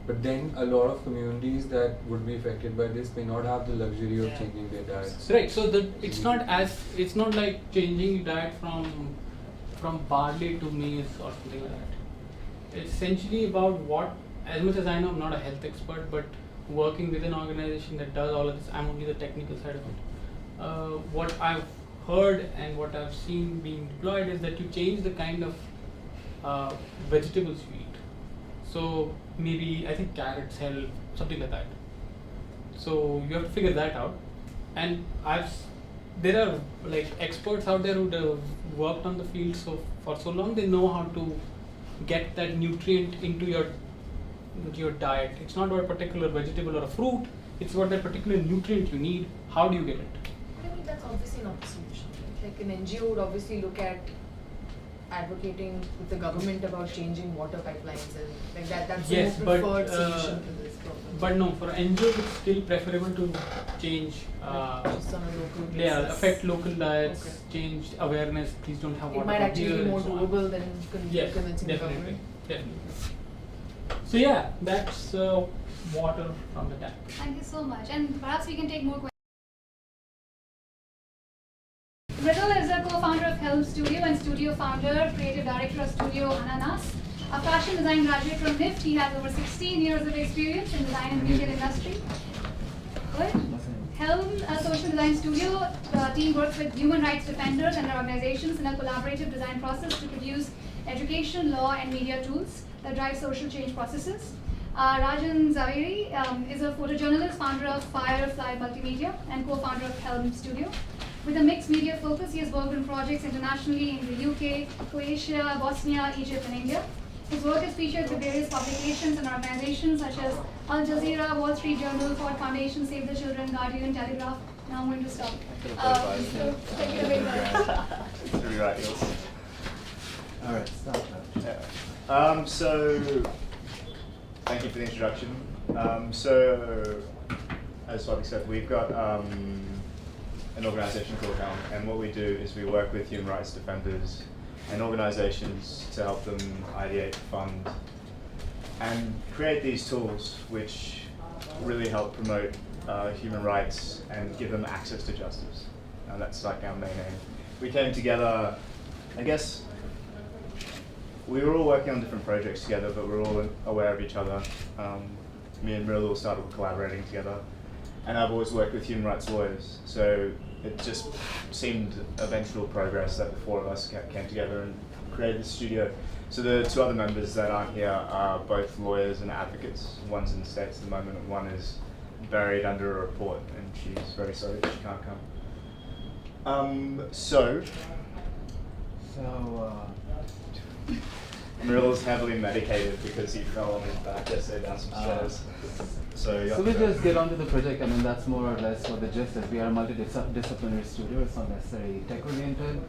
but then a lot of communities that would be affected by this may not have the luxury of changing their diets.
Right. So it's not like changing diet from barley to maize or something like that. It's essentially about what, as much as I know, I'm not a health expert, but working with an organization that does all of this, I'm only the technical side of it. What I've heard and what I've seen being deployed is that you change the kind of vegetables you eat. So maybe I think carrots help, something like that. So you have to figure that out. And there are like experts out there who have worked on the field for so long, they know how to get that nutrient into your diet. It's not about a particular vegetable or a fruit, it's about that particular nutrient you need. How do you get it?
I mean, that's obviously not the solution. Like an NGO would obviously look at advocating with the government about changing water pipelines and like that's
Yes,
the
but,
more preferred solution to this problem.
But no, for NGOs it's still preferable to change.
Just on a local basis.
Yeah, affect local diets,
Okay.
change awareness. Please don't have water.
It might
for
actually
beer
be
and
more
so on.
doable than
Yes,
convincing the
definitely,
government.
definitely. So yeah, that's water from the tap.
Thank you so much. And perhaps we can take more questions. Riddle is a co-founder of Helm Studio and studio founder, creative director of Studio Ananas. A fashion design graduate from NIFT, he has over 16 years of experience in design and retail industry. Good. Helm Social Design Studio team works with human rights defenders and their organizations in a collaborative design process to produce education, law, and media tools that drive social change processes. Rajan Zaveri is a photojournalist, founder of Firefly Multimedia, and co-founder of Helm Studio. With a mixed media focus, he has worked on projects internationally in the UK, Croatia, Bosnia, Egypt, and India. His work is featured with various publications and organizations such as Al Jazeera, Wall Street Journal, Ford Foundation, Save the Children, Guardian, Telegraph. Now I'm going to stop. So take it away, guys.
Rewrite yours.
Alright, start now.
Yeah. So, thank you for the introduction. So, as Swati said, we've got an organization called Helm, and what we do is we work with human rights defenders and organizations to help them ideate, fund, and create these tools which really help promote human rights and give them access to justice. And that's like our main aim. We came together, I guess, we were all working on different projects together, but we're all aware of each other. Me and Muriel started collaborating together, and I've always worked with human rights lawyers, so it just seemed eventual progress that the four of us came together and created the studio. So the two other members that aren't here are both lawyers and advocates. One's in the States at the moment, and one is buried under a report, and she's very sorry that she can't come. So Muriel's heavily medicated because he fell on his back yesterday down some stairs. So
we just get onto the project. I mean, that's more or less what the gist is. We are a multidisciplinary studio. It's not necessarily tech-oriented.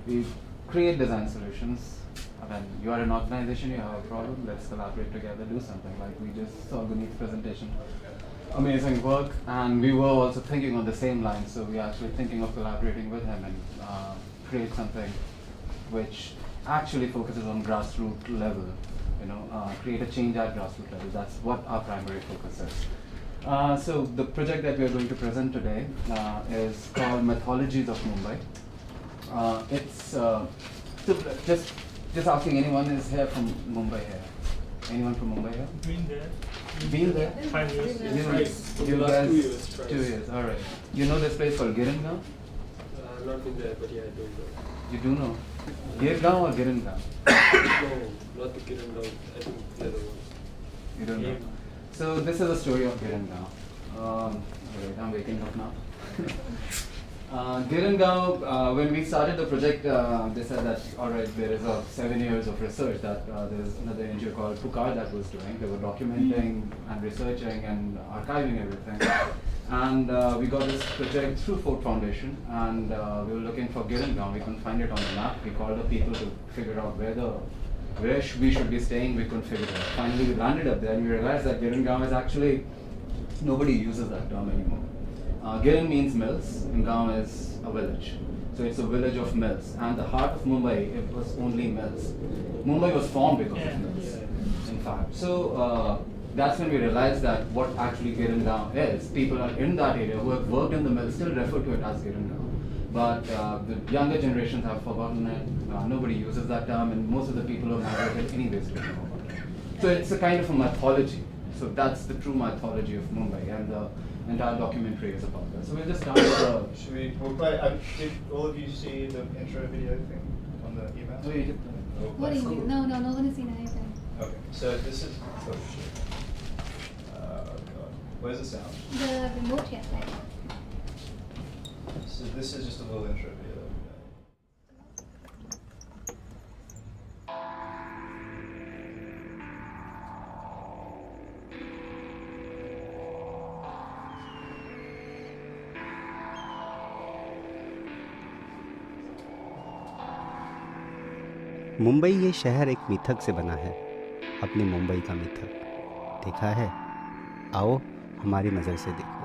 We create design solutions. I mean, you are an organization, you have a problem, let's collaborate together, do something. Like we just saw Guneet's presentation. Amazing work, and we were also thinking on the same line, so we are actually thinking of collaborating with him and create something which actually focuses on grassroots level, create a change at grassroots level. That's what our primary focus is. So the project that we are going to present today is called Mythologies of Mumbai. It's just asking, anyone is here from Mumbai here? Anyone from Mumbai here?
Been there.
Been there?
5 years.
You guys, 2 years. 2 years, alright. You know this place called Giringaon?
I've not been there, but yeah, I do know.
You do know? Girgaon or Giringaon?
No, not the Giringaon. I think the other one.
You don't know? So this is a story of Giringaon. Alright, I'm waking up now. Giringaon, when we started the project, they said that, alright, there is 7 years of research that there's another NGO called Pukar that was doing. They were documenting and researching and archiving everything. And we got this project through Ford Foundation, and we were looking for Giringaon. We couldn't find it on the map. We called the people to figure out where we should be staying. We couldn't figure it out. Finally, we landed up there, and we realized that Giringaon is actually, nobody uses that term anymore. Girin means mills, and Gaon is a village. So it's a village of mills. And the heart of Mumbai, it was only mills. Mumbai was formed because of mills, in fact. So that's when we realized that what actually Giringaon is. People are in that area who have worked in the mills still refer to it as Giringaon. But the younger generations have forgotten it. Nobody uses that term, and most of the people who have migrated anyways don't know about it. So it's a kind of a mythology. So that's the true mythology of Mumbai, and the entire documentary is about that. So we'll just start with
we'll play, did all of you see the intro video thing on the email?
So you
What do you mean? No, no one has seen anything.
Okay, so this is, oh shit. God. Where's the sound?
The remote, yeah.
So this is just a little intro video.
Mumbai ये शहर एक मिथक से बना है, अपनी मुंबई का मिथक देखा है? आओ हमारी नज़र से देखो।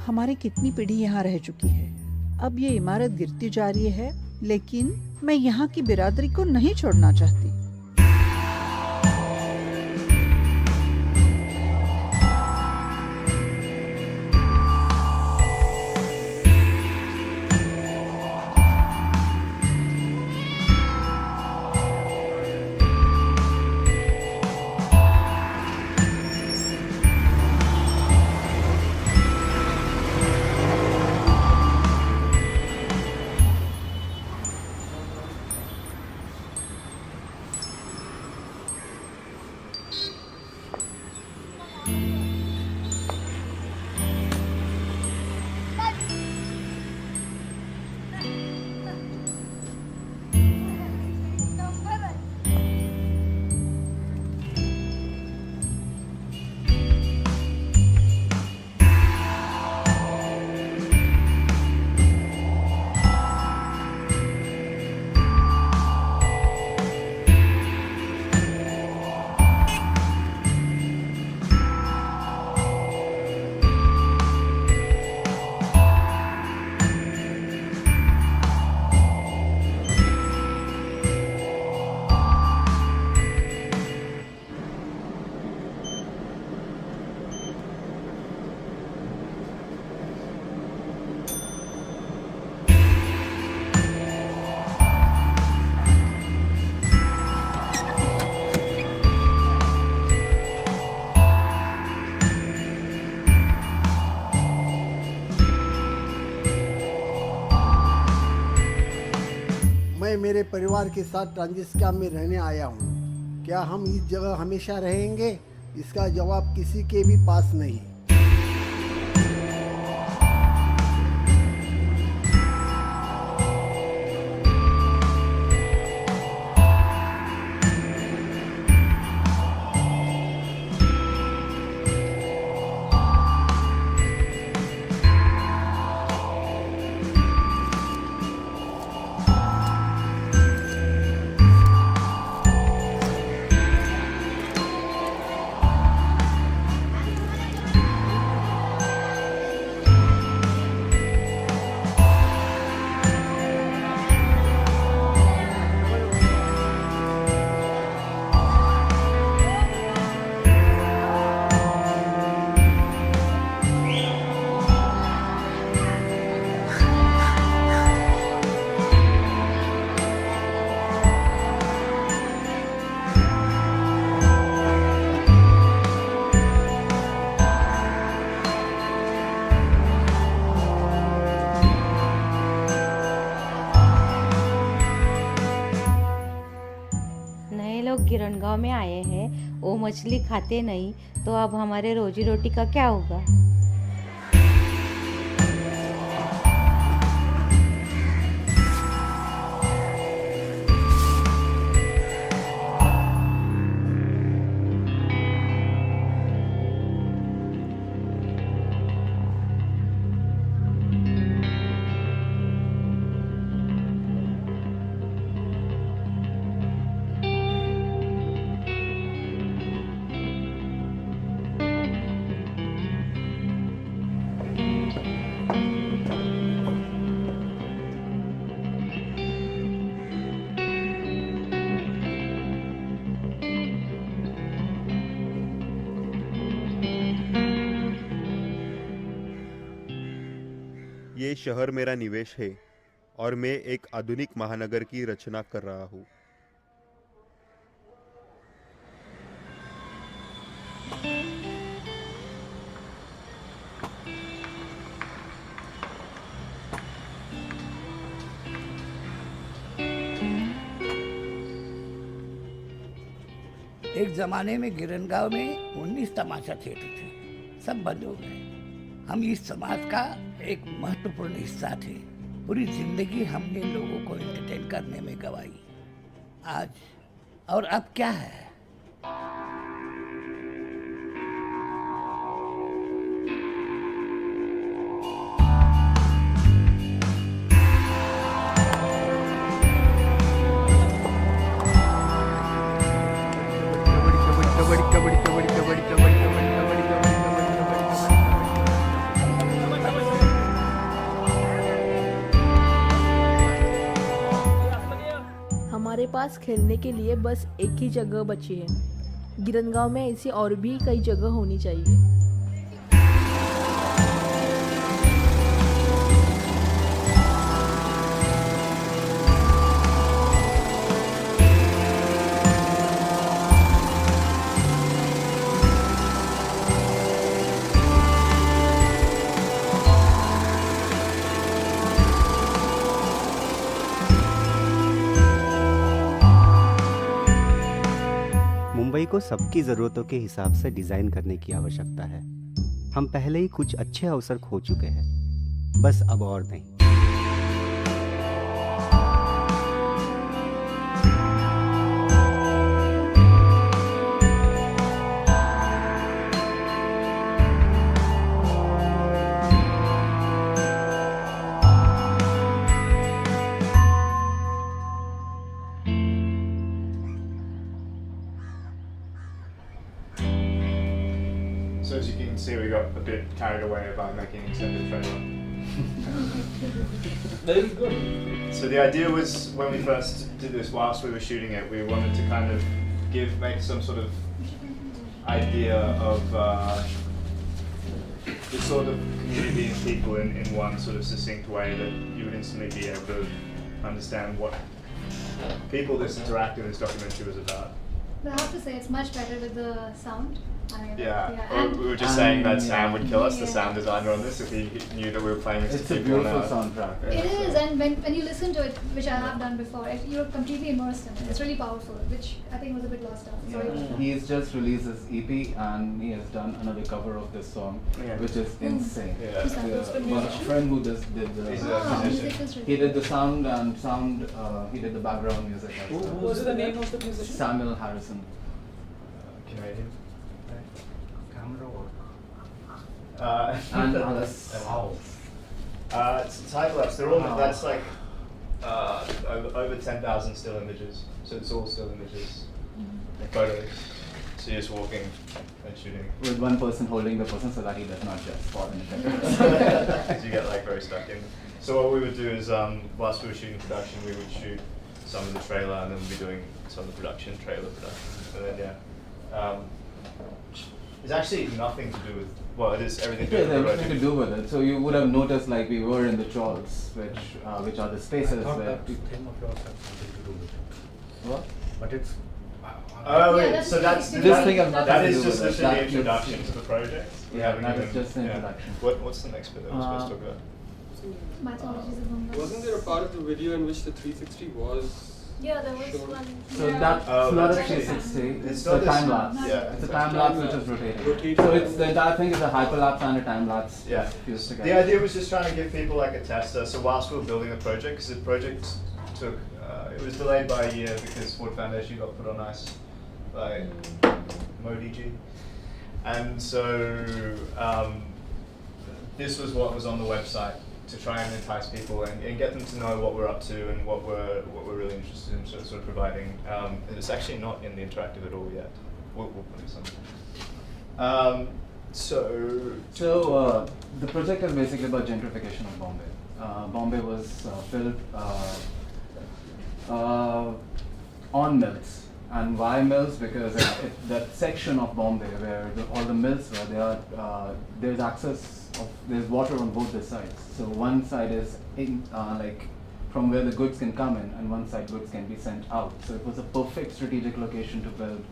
हमारी कितनी पीढ़ी यहाँ रह चुकी है। अब ये इमारत गिरती जा रही है, लेकिन मैं यहाँ की बिरादरी को नहीं छोड़ना चाहती।
मैं मेरे परिवार के साथ ट्रांजिस्का में रहने आया हूँ। क्या हम इस जगह हमेशा रहेंगे? इसका जवाब किसी के भी पास नहीं।
गिरणगांव में आए हैं, वो मछली खाते नहीं, तो अब हमारे रोजी रोटी का क्या होगा?
ये शहर मेरा निवेश है और मैं एक आधुनिक महानगर की रचना कर रहा हूँ।
एक ज़माने में गिरनगांव में 19 तमाशा थिएटर थे, सब बंद हो गए। हम इस समाज का एक महत्वपूर्ण हिस्सा थे। पूरी जिंदगी हमने लोगों को एंटरटेन करने में गवाई। आज और अब क्या है?
हमारे पास खेलने के लिए बस एक ही जगह बची है। गिरनगांव में ऐसी और भी कई जगह होनी चाहिए।
मुंबई को सबकी ज़रूरतों के हिसाब से डिज़ाइन करने की आवश्यकता है। हम पहले ही कुछ अच्छे अवसर खो चुके हैं, बस अब और नहीं।
So as you can see, we got a bit carried away by making an extended trailer.
That is good.
So the idea was, when we first did this, whilst we were shooting it, we wanted to kind of make some sort of idea of the sort of community and people in one sort of succinct way that you would instantly be able to understand what people this interactive in this documentary was about.
But I have to say, it's much better with the sound. I mean,
We were just saying that Sam would kill us, the
Yeah.
sound designer on this, if he knew that we were playing this
It's
to
a
people.
beautiful
now.
soundtrack.
It is, and when you listen to it, which I have done before, you're completely immersed in it. It's really powerful, which I think was a bit lost out. Sorry about that.
He's just released his EP and he has done another cover of this song, which is insane.
Yeah.
Who's that? Who's the
Well, a
musician?
friend who just did the
He's a musician.
he did the sound and he did the background music as well.
What is the name of the musician?
Samuel Harrison.
Canadian.
Camera work.
And Alice.
Time-lapse, they're all,
Wow.
that's like over 10,000 still images. So it's all still images, photos. So you're just walking and shooting.
With one person holding the person so that he does not just fall in the
Because you get like very stuck in. So what we would do is, whilst we were shooting production, we would shoot some of the trailer and then we'd be doing some of the trailer production. And then it's actually nothing to do with, well, it is everything to
It
do
has
with the
everything to
project.
do with it. So you would have noticed like we were in the trolls, which are the spaces
I thought
where
that theme of yours had something to do with it.
What?
But it's.
Oh,
Yeah,
wait,
that's
so that's
just
This thing has nothing
that
to
is
do
just
with it.
literally the
That
introduction
is-
to the project. We
Yeah,
haven't
that
even-
is just the
yeah.
introduction.
What's the next bit that we're supposed to talk about?
Mythologies of Mumbai.
Wasn't there a part of the video in which the 360 was?
Yeah, there was
shown?
one.
So
Yeah.
that's
Oh,
not a
that's actually-
360.
it's
It's
not
a
this-
time lapse.
yeah,
It's a
it's
time
actually
lapse
time
which is
lapse.
rotating.
Rotating.
So it's the entire thing is a hyperlapse and a time lapse
Yeah.
fused together.
The idea was just trying to give people like a tester. So whilst we were building the project, because the project took, it was delayed by a year because Ford Foundation got put on ice by Modi G. And so this was what was on the website to try and entice people and get them to know what we're up to and what we're really interested in sort of providing. It's actually not in the interactive at all yet. We'll put it somewhere.
So the project is basically about gentrification of Bombay. Bombay was built on mills. And why mills? Because that section of Bombay where all the mills were, there's access there's water on both the sides. So one side is in, like from where the goods can come in, and one side goods can be sent out. So it was a perfect strategic location to build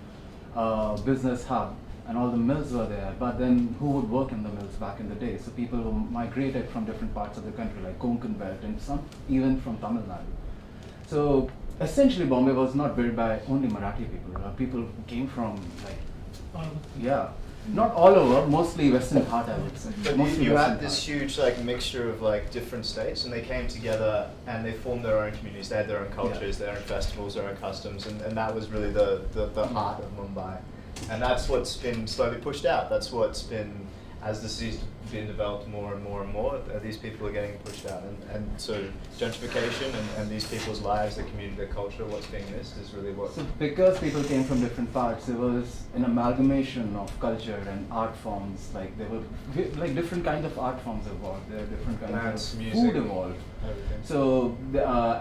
a business hub, and all the mills were there. But then who would work in the mills back in the day? So people who migrated from different parts of the country, like Konkan belt, and some even from Tamil Nadu. So essentially Bombay was not built by only Marathi people. People who came from not all over, mostly Western Ghat, I would say.
But
Mostly
you
Western
had this
Ghat.
huge like mixture of like different states, and they came together and they formed their own communities. They had their own cultures, their own festivals, their own customs, and that was really the heart of Mumbai. And that's what's been slowly pushed out. That's what's been, as the city's been developed more and more and more, these people are getting pushed out. And so gentrification and these people's lives, their community, their culture, what's being missed is really what...
So because people came from different parts, there was an amalgamation of culture and art forms. Like there were like different kinds of art forms evolved. There are different kinds
Dance,
of
music,
food evolved.
everything.
So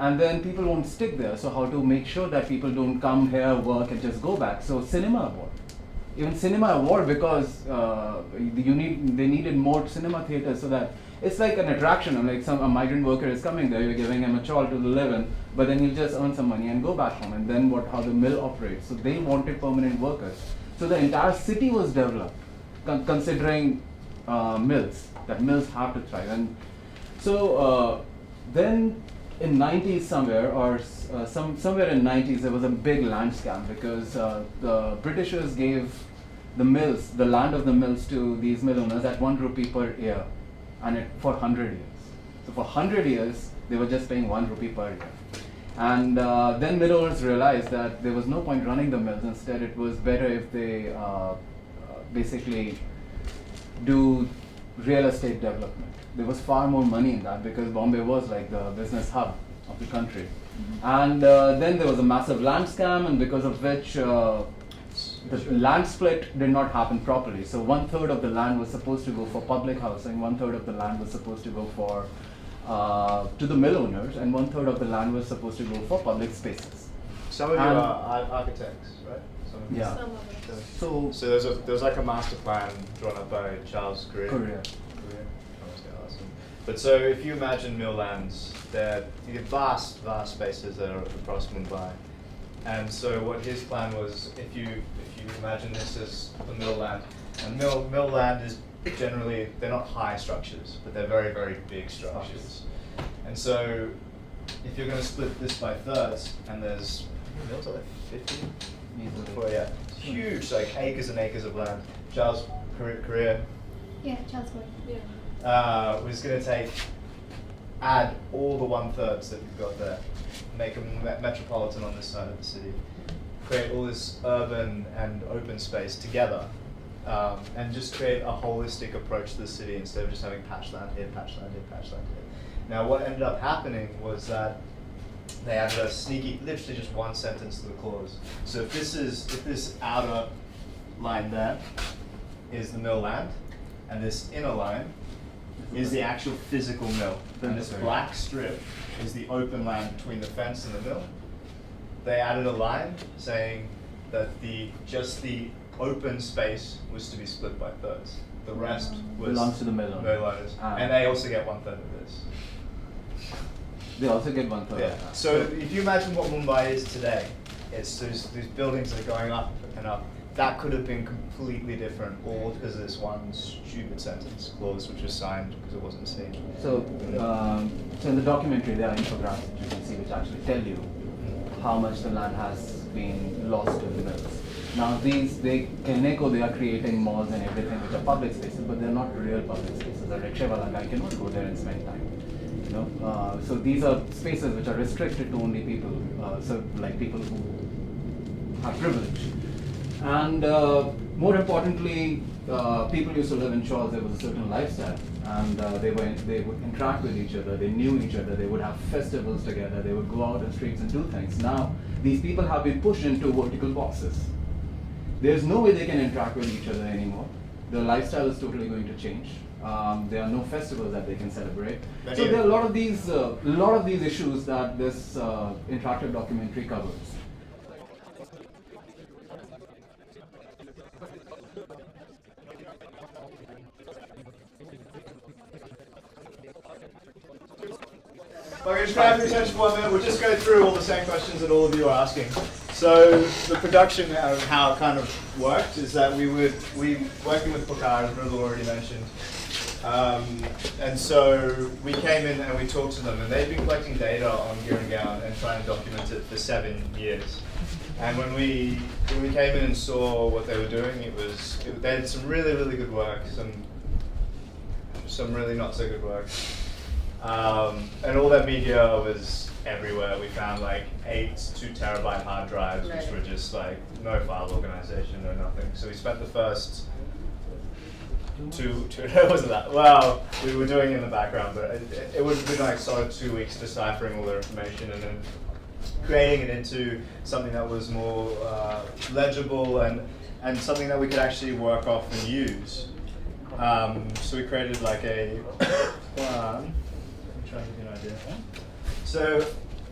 and then people won't stick there. So how to make sure that people don't come here, work, and just go back? So cinema evolved. Even cinema evolved because they needed more cinema theaters, so that it's like an attraction. Like a migrant worker is coming there, you're giving him a chawl to live in, but then he'll just earn some money and go back home. And then how the mill operates. So they wanted permanent workers. So the entire city was developed, considering mills. That mills have to thrive. And so then in 90s somewhere, or somewhere in 90s, there was a big land scam because the Britishers gave the mills, the land of the mills, to these mill owners at 1 rupee per year, and for 100 years. So for 100 years, they were just paying 1 rupee per year. And then mill owners realized that there was no point running the mills. Instead, it was better if they basically do real estate development. There was far more money in that because Bombay was like the business hub of the country. Mm-hmm. And then there was a massive land scam, and because of which the land split did not happen properly. So 1/3 of the land was supposed to go for public housing, 1/3 of the land was supposed to go for to the mill owners, and 1/3 of the land was supposed to go for public spaces.
Some of you are architects, right? Some of you.
Yeah.
Some of so there's like a master plan drawn up by Charles Korea. But so if you imagine mill lands, they're vast spaces that are across Mumbai. And so what his plan was, if you imagine this as the mill land, and mill land is generally, they're not high structures, but they're very, very big structures. And so if you're going to split this by thirds, and there's mills are like 50? Yeah, huge, like acres and acres of land. Charles Korea.
Yeah, Charles Korea. Yeah.
Was going to add all the 1/3 that we've got there, make a metropolitan on this side of the city, create all this urban and open space together, and just create a holistic approach to the city instead of just having patch land here, patch land here, patch land here. Now what ended up happening was that they added a sneaky, literally just one sentence to the clause. So if this outer line there is the mill land, and this inner line is the actual physical mill, and this black strip is the open land between the fence and the mill. They added a line saying that just the open space was to be split by thirds. The rest
belongs to the mill
owners, and they also get 1/3 of this.
They also get 1/3.
Yeah. So if you imagine what Mumbai is today, it's these buildings that are going up and up. That could have been completely different, all because of this one stupid sentence clause which was signed because it wasn't seen.
So, so in the documentary there are infographics that you can see which actually tell you how much the land has been lost to the mills. Now they are creating malls and everything which are public spaces, but they're not real public spaces. A rickshawala guy cannot go there and spend time. So these are spaces which are restricted to only people, so like people who have privilege. And more importantly, people used to live in Shawls. There was a certain lifestyle, and they would interact with each other. They knew each other. They would have festivals together. They would go out on the streets and do things. Now these people have been pushed into vertical boxes. There's no way they can interact with each other anymore. Their lifestyle is totally going to change. There are no festivals that they can celebrate. So there are a lot of these issues that this interactive documentary covers.
I can just grab your attention for 1 minute, we'll just go through all the same questions that all of you are asking. So the production of how it kind of worked is that we working with Pukar, as Mridul already mentioned. And so we came in and we talked to them, and they've been collecting data on Girangaon and trying to document it for 7 years. And when we came in and saw what they were doing, they had some really, really good work, some really not so good work. And all that media was everywhere. We found like 8 2 terabyte hard drives, which were just like no file organization, no nothing. So we spent the first two it wasn't that, well, we were doing it in the background, but it would have been like sort of 2 weeks deciphering all their information and then creating it into something that was more legible and something that we could actually work off and use. So we created like a plan. I'm trying to give you an idea. So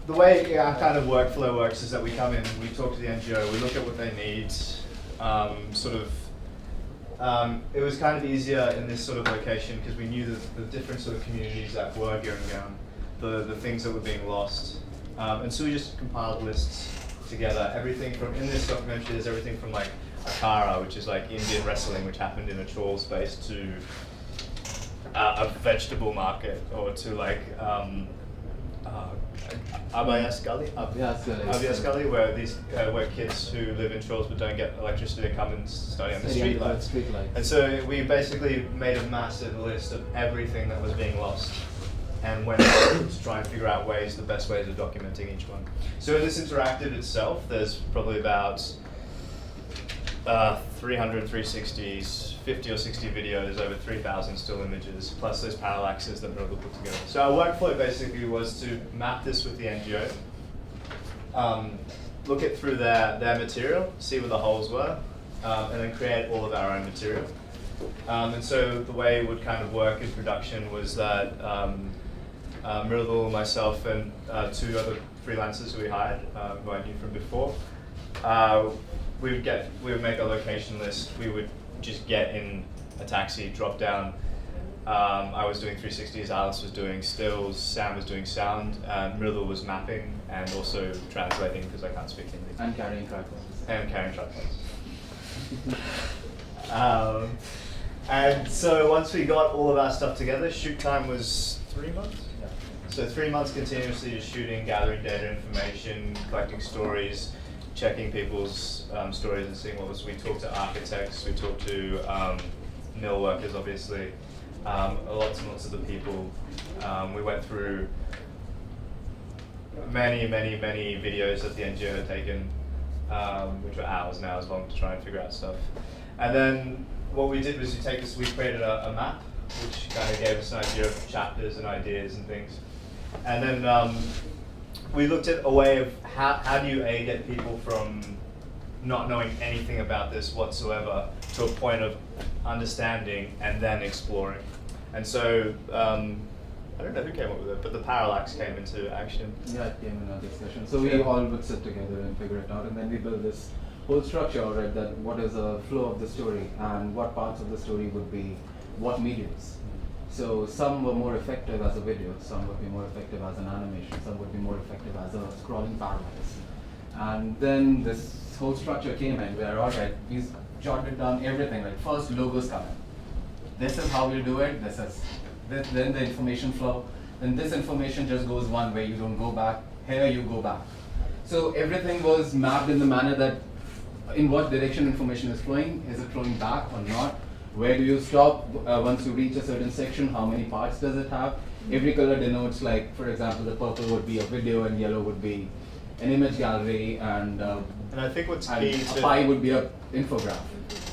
the way our kind of workflow works is that we come in, we talk to the NGO, we look at what they need, it was kind of easier in this sort of location because we knew the different sort of communities that were going down, the things that were being lost. And so we just compiled lists together. Everything from, in this documentary, there's everything from like Akara, which is like Indian wrestling, which happened in a trawl space, to a vegetable market, or to like Abhayasgali, where kids who live in trawls but don't get electricity come and study on the street lights. And so we basically made a massive list of everything that was being lost and went out to try and figure out the best ways of documenting each one. So in this interactive itself, there's probably about 300 360s, 50 or 60 videos, over 3,000 still images, plus those parallaxes that Mridul put together. So our workflow basically was to map this with the NGO, look it through their material, see where the holes were, and then create all of our own material. And so the way it would kind of work in production was that Mridul, myself, and 2 other freelancers who we hired, who I knew from before, we would make a location list. We would just get in a taxi, drop down. I was doing 360s, Alice was doing stills, Sam was doing sound, and Mridul was mapping and also translating because I can't speak Hindi.
And carrying tripods.
And so once we got all of our stuff together, shoot time was 3 months? Yeah. So 3 months continuously just shooting, gathering data, information, collecting stories, checking people's stories and seeing what was. We talked to architects, we talked to mill workers, obviously, lots and lots of the people. We went through many videos that the NGO had taken, which were hours and hours long to try and figure out stuff. And then what we did was we created a map, which kind of gave us an idea of chapters and ideas and things. And then we looked at a way of how do you get people from not knowing anything about this whatsoever to a point of understanding and then exploring. And so, I don't know who came up with it, but the parallax came into action.
Yeah, it came in our discussion. So we all would sit together and figure it out, and then we build this whole structure, right, that what is the flow of the story and what parts of the story would be what mediums. So some were more effective as a video, some would be more effective as an animation, some would be more effective as a scrolling parallax. And then this whole structure came in where, all right, we jotted down everything, like first logos come in. This is how we'll do it, then the information flow, then this information just goes one way, you don't go back, here you go back. So everything was mapped in the manner that in what direction information is flowing, is it flowing back or not? Where do you stop once you reach a certain section? How many parts does it have? Every color denotes, like, for example, the purple would be a video and yellow would be an image gallery, and
I think what's key
a pie would be an infograph.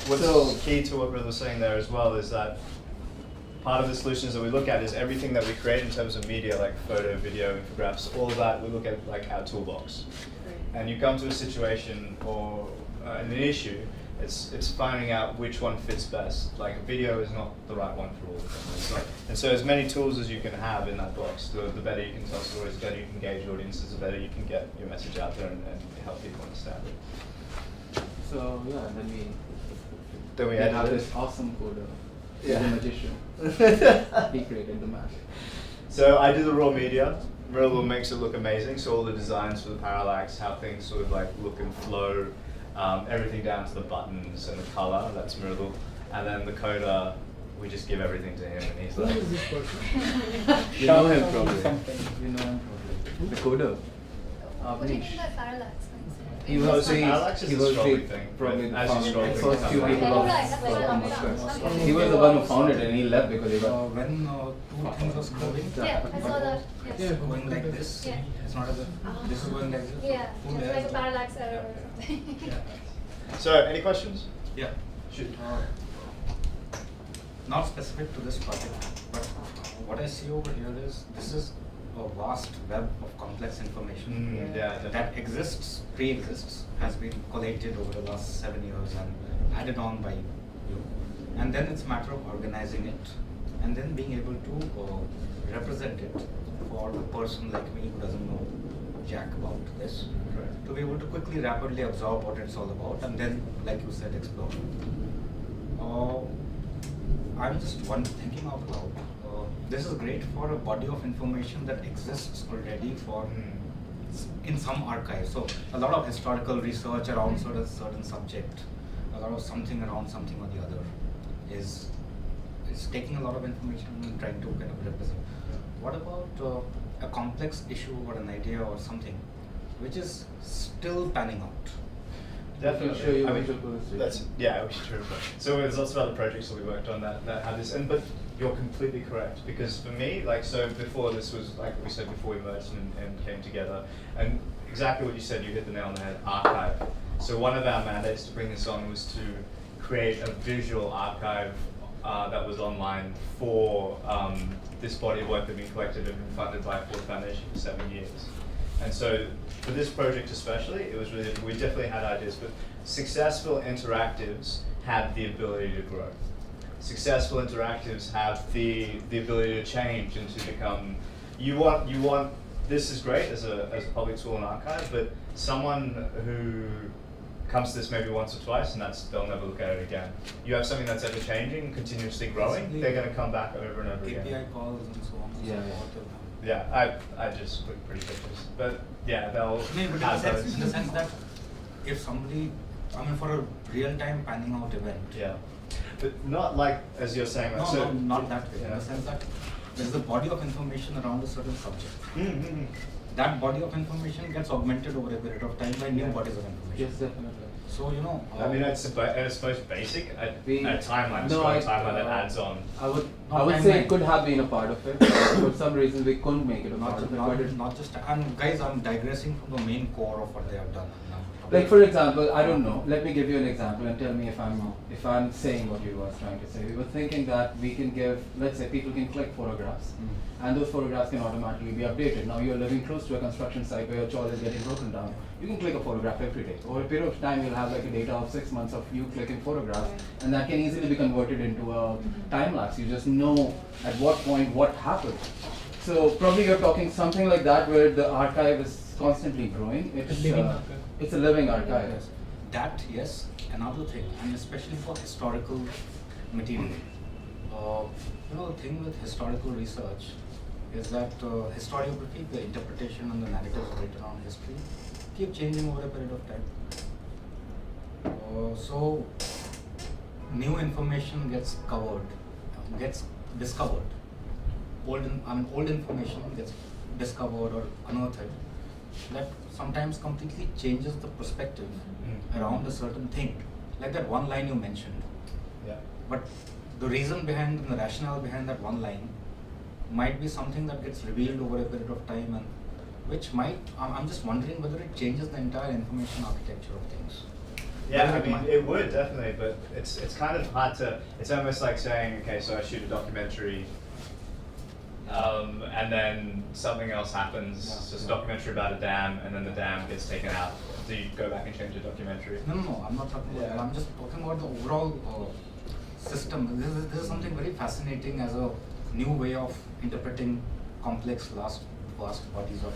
What's key to what Mridul was saying there as well is that part of the solutions that we look at is everything that we create in terms of media, like photo, video, infographs, all of that, we look at like our toolbox. And you come to a situation or an issue, it's finding out which one fits best. Like a video is not the right one for all of them. It's not, and so as many tools as you can have in that box, the better you can tell stories, the better you can engage audiences, the better you can get your message out there and help people understand it.
So yeah, then we
had
have this awesome coder, the magician. He created the magic.
So I do the raw media. Miracle makes it look amazing. So all the designs for the parallax, how things sort of like look and flow, everything down to the buttons and the color. That's Miracle. And then the coder, we just give everything to him, and he's like.
Who is this person?
You know him probably. You know him probably. The coder.
What do you mean by parallax?
He was
Parallax is
he
the
was
scrolling thing.
probably
As you scroll,
the
things
first
come
few
back.
people
Oh,
of
right, that's what I'm saying.
He was the one who founded it, and he left because he got.
When two things are scrolling,
Yeah, I saw that. Yes.
it's going like this.
Yeah.
It's not as if this is going like this.
Yeah,
Two
it's
layers
like a
of-
parallax error or something.
So, any questions?
Yeah.
Shoot.
Not specific to this project, but what I see over here is this is a vast web of complex information that exists, pre-exists, has been collated over the last 7 years and added on by you. And then it's a matter of organizing it and then being able to represent it for a person like me who doesn't know jack about this, to be able to quickly, rapidly absorb what it's all about and then, like you said, explore. I'm just thinking out loud. This is great for a body of information that exists already for in some archive. So a lot of historical research around certain subject, a lot of something around something or the other is taking a lot of information and trying to kind of represent. What about a complex issue or an idea or something which is still panning out?
Definitely.
Show you
I mean,
visual illustration.
that's we should show. So there's lots of other projects that we worked on that have this, but you're completely correct, because for me, like, so before this was, like we said before, we merged and came together, and exactly what you said, you hit the nail on the head, archive. So one of our mandates to bring this on was to create a visual archive that was online for this body of work that we collected and been funded by Ford Foundation for 7 years. And so for this project especially, it was really, we definitely had ideas, but successful interactives have the ability to grow. Successful interactives have the ability to change and to become, you want, this is great as a public tool and archive, but someone who comes to this maybe once or twice and they'll never look at it again. You have something that's ever changing, continuously growing, they're going to come back over and over again.
API calls and so on.
Yeah, I just put pretty pictures, but yeah, they'll have those.
In the sense that if somebody, I mean, for a real-time panning out event.
Yeah, but not like as you're saying.
No,
so,
not that way. In the sense that there's a body of information around a certain subject. That body of information gets augmented over a period of time by new bodies of information.
Yes, definitely.
So, you know.
I mean, it's most basic. A timeline,
No,
a timeline that adds on.
I would say it could have been a part of it, but for some reason we couldn't make it a part of it.
Not just, and guys, I'm digressing from the main core of what they have done.
Like, for example, I don't know, let me give you an example and tell me if I'm saying what you were trying to say. We were thinking that we can give, let's say people can click photographs and those photographs can automatically be updated. Now you're living close to a construction site where your soil is getting broken down. You can click a photograph every day. Over a period of time you'll have like a data of 6 months of you clicking photographs, and that can easily be converted into a time lapse. You just know at what point what happened. So probably you're talking something like that where the archive is constantly growing. It's a living archive.
Yes. That, yes. Another thing, and especially for historical material. You know, the thing with historical research is that historiography, the interpretation and the narratives written on history, keep changing over a period of time. So, new information gets discovered. Old information gets discovered or unearthed. That sometimes completely changes the perspective around a certain thing. Like that one line you mentioned.
Yeah.
But the reason behind and the rationale behind that one line might be something that gets revealed over a period of time, and which might, I'm just wondering whether it changes the entire information architecture of things.
Yeah, I mean, it would definitely, but it's kind of hard to, it's almost like saying, okay, so I shoot a documentary, and then something else happens, so it's a documentary about a dam, and then the dam gets taken out. Do you go back and change the documentary?
No, I'm not talking about that. I'm just talking about the overall system. This is something very fascinating as a new way of interpreting complex, vast bodies of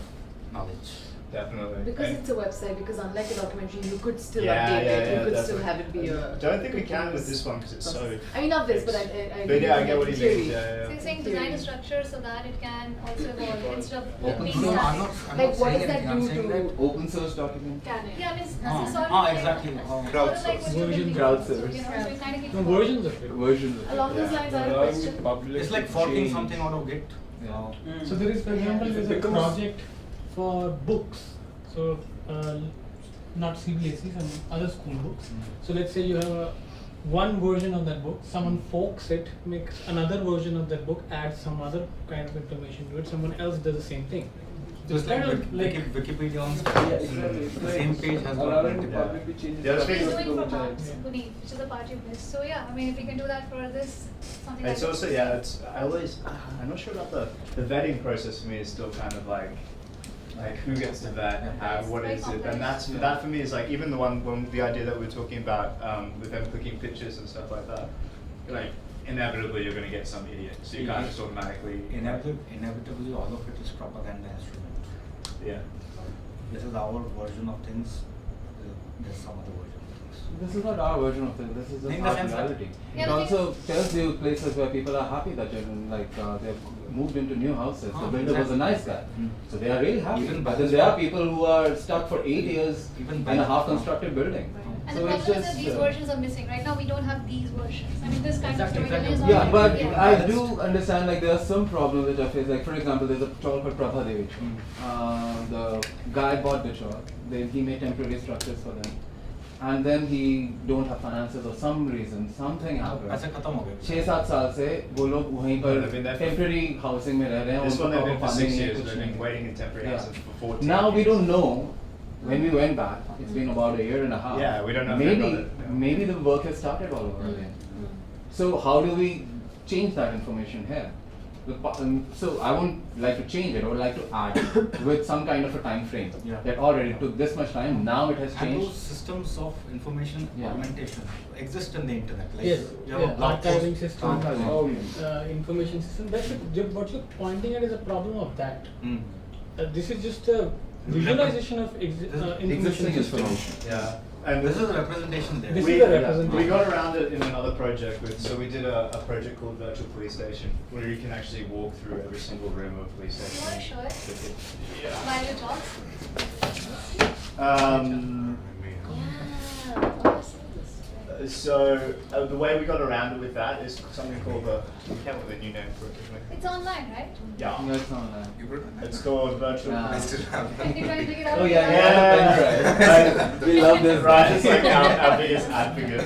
knowledge.
Definitely.
Because
And-
it's a website, because unlike a documentary, you could still
Yeah,
update
yeah,
it, you
yeah,
could still
definitely.
have it be a...
Don't think we can with this one because it's so...
I mean, not this, but I
But yeah, I get what
in
he
theory.
means, yeah.
So you're saying design a structure so that it can also evolve instead of
Open
being
source.
static.
Like, what does that do to...
Open source document.
Can it?
Yeah, I mean,
Ah.
it's sort of
Ah,
like,
exactly.
sort of
Crowdsource.
like what you've been doing.
Crowdsource.
You know, so you kind of keep
No,
evolving.
versions of it.
Versions of it.
Along those lines, I have a question.
It's like forking something out of Git.
So there is, for example, there's a project for books. So not CBSE, some other school books. So let's say you have one version of that book, someone forks it, makes another version of that book, adds some other kind of information to it, someone else does the same thing.
Just like Wikipedia on the same page has got multiple.
He's doing for parts, Puneet, which is the part you missed. So yeah, I mean, if we can do that for this, something like
It's also, yeah, it's, I'm not sure about the vetting process for me is still kind of like who gets to vet, what is it, and that for me is like, even the idea that we were talking about with them clicking pictures and stuff like that, like, inevitably you're going to get some idiot, so you can't just automatically...
Inevitably all of it is propaganda instrument.
Yeah.
This is our version of things, there's some other version of things.
This is not our version of it. This is
In
just
the
our
sense that-
reality.
Yeah,
It
the thing
also tells you places where people are happy that they've moved into new houses. The
Ah,
builder was a
exactly.
nice guy, so they are really happy.
Even
But
by
then
this
there are
point-
people who are stuck for 8 years in a half-constructed building.
And
So
the
it's
problem is
just
that these versions are missing. Right now, we don't have these versions. I mean, this kind of storytelling is not
yeah, but
yeah.
I do understand like there are some problems which I face. Like for example, there's a chawl called Prabha Devi. The guy bought the chawl. He made temporary structures for them, and then he don't have finances or some reason, something happened.
पैसे खत्म हो गए।
6-7 साल से वो लोग वहीं पर
They've been there for-
temporary housing में रह रहे हैं.
This
उनको
one they've been for
proper
6
funding नहीं,
years,
कुछ
they've been
नहीं.
waiting in temporary
Yeah.
houses for 14
Now we
years.
don't know. When we went back, it's been about a year and a half.
Yeah, we don't know if they
Maybe
got it, yeah.
maybe the work has started all over again. So how do we change that information here? So I won't like to change it. I would like to add with some kind of a time frame.
Yeah.
That already took this much time. Now it has
And
changed.
those systems of information augmentation exist in the internet. Like
Yes,
you have a blog
archiving
post.
system,
Archiving.
information system. That's what you're pointing at is a problem of that. This is just a visualization of information system.
Yeah. And
this is a representation there.
This is a representation.
We got around it in another project so we did a project called Virtual Police Station, where you can actually walk through every single room of a police
You
station.
want to show it?
Yeah.
While you talk?
So the way we got around it with that is something called we came up with a new name for it, didn't we?
It's online, right?
Yeah.
No, it's not online.
It's called Virtual Police
Can you try and dig it out?
Oh yeah, we love this.
Right, it's like our biggest advocate.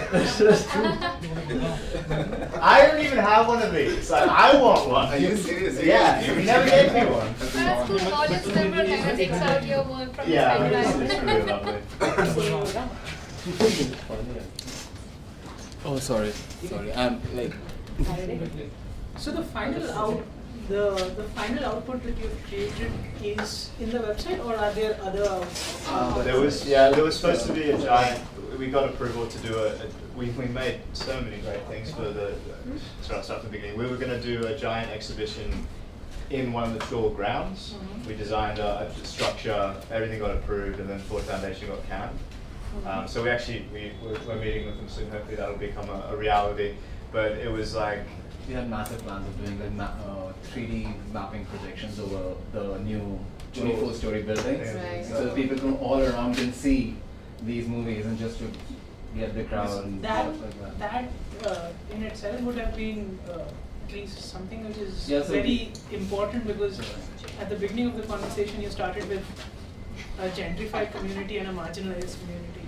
I don't even have one of these. Like, I want one.
Are you serious?
Yeah, you never gave me one.
That's cool. Audience member kind of takes out your work from
Yeah,
his pen
it's
drive.
really lovely.
Oh, sorry. I'm like.
So the final output that you've created is in the website, or are there other?
There was supposed to be a giant. We got approval to do we made so many great things for the. Sorry, I'll start from the beginning. We were going to do a giant exhibition in one of the school grounds. We designed a structure. Everything got approved, and then Ford Foundation got canned. So we're meeting with them soon. Hopefully that'll become a reality. But it was like
We had massive plans of doing like 3D mapping projections over the new 24-story buildings,
Right.
so people from all around can see these movies and just to get the crowd and
That
stuff like that.
in itself would have been at least something which is
Yeah, so
very important, because at the beginning of the conversation you started with a gentrified community and a marginalized community,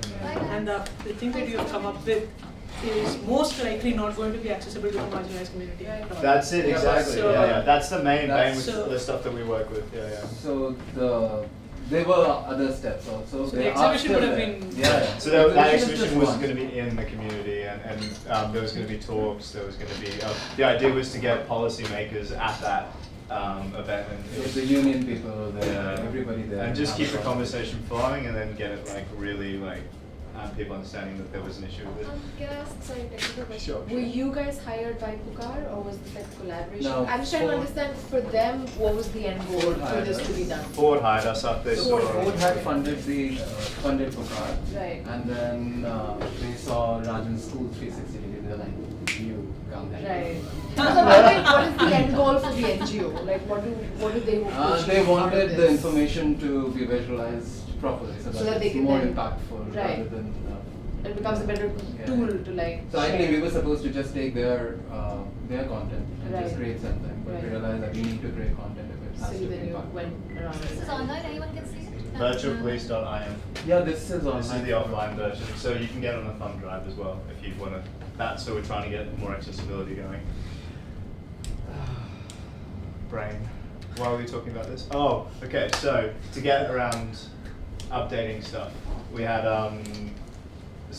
and the thing that you have come up with is most likely not going to be accessible to the marginalized community.
That's it, exactly.
So,
yeah. That's the main thing with
so-
the stuff that we work with. Yeah.
So there were other steps also.
So
There
the
are
exhibition
still
would have
there.
been-
Yeah.
So that
Exhibition
exhibition
just
was
one.
going to be in the community, and there was going to be talks. There was going to be the idea was to get policymakers at that event
So
and
the union people there, everybody there.
and just
have
keep
a
the
problem.
conversation flowing, and then get it like really like people understanding that there was an issue with it.
Can I ask, sorry, technical question?
Sure,
Were
sure.
you guys hired by Pukar or was this like a collaboration?
No,
I'm just trying to
Ford-
understand for them what was the end goal for this to be done.
Ford hired us up there.
So Ford had funded Pukar,
Right.
and then they saw Rajan's school 360 degree. They're like, you come here.
Right. So what is the end goal for the NGO? Like what do they hope to
They
achieve out of
wanted the
this?
information to be visualized properly, so that,
they
it's
can
more
then-
impactful
right.
rather than.
It becomes a better tool to like.
So
share.
ideally, we were supposed to just take their content and
Right.
just create something, but we
Right.
realized that we need to create content if it has
So
to be
then you
impactful.
went around.
This is online, anyone can see it?
Virtualpolice.im.
Yeah, this is
This is
online.
the offline version, so you can get it on a thumb drive as well if you want to. That's so we're trying to get more accessibility going. Brain. Why are we talking about this? Oh, okay. So to get around updating stuff, we had let me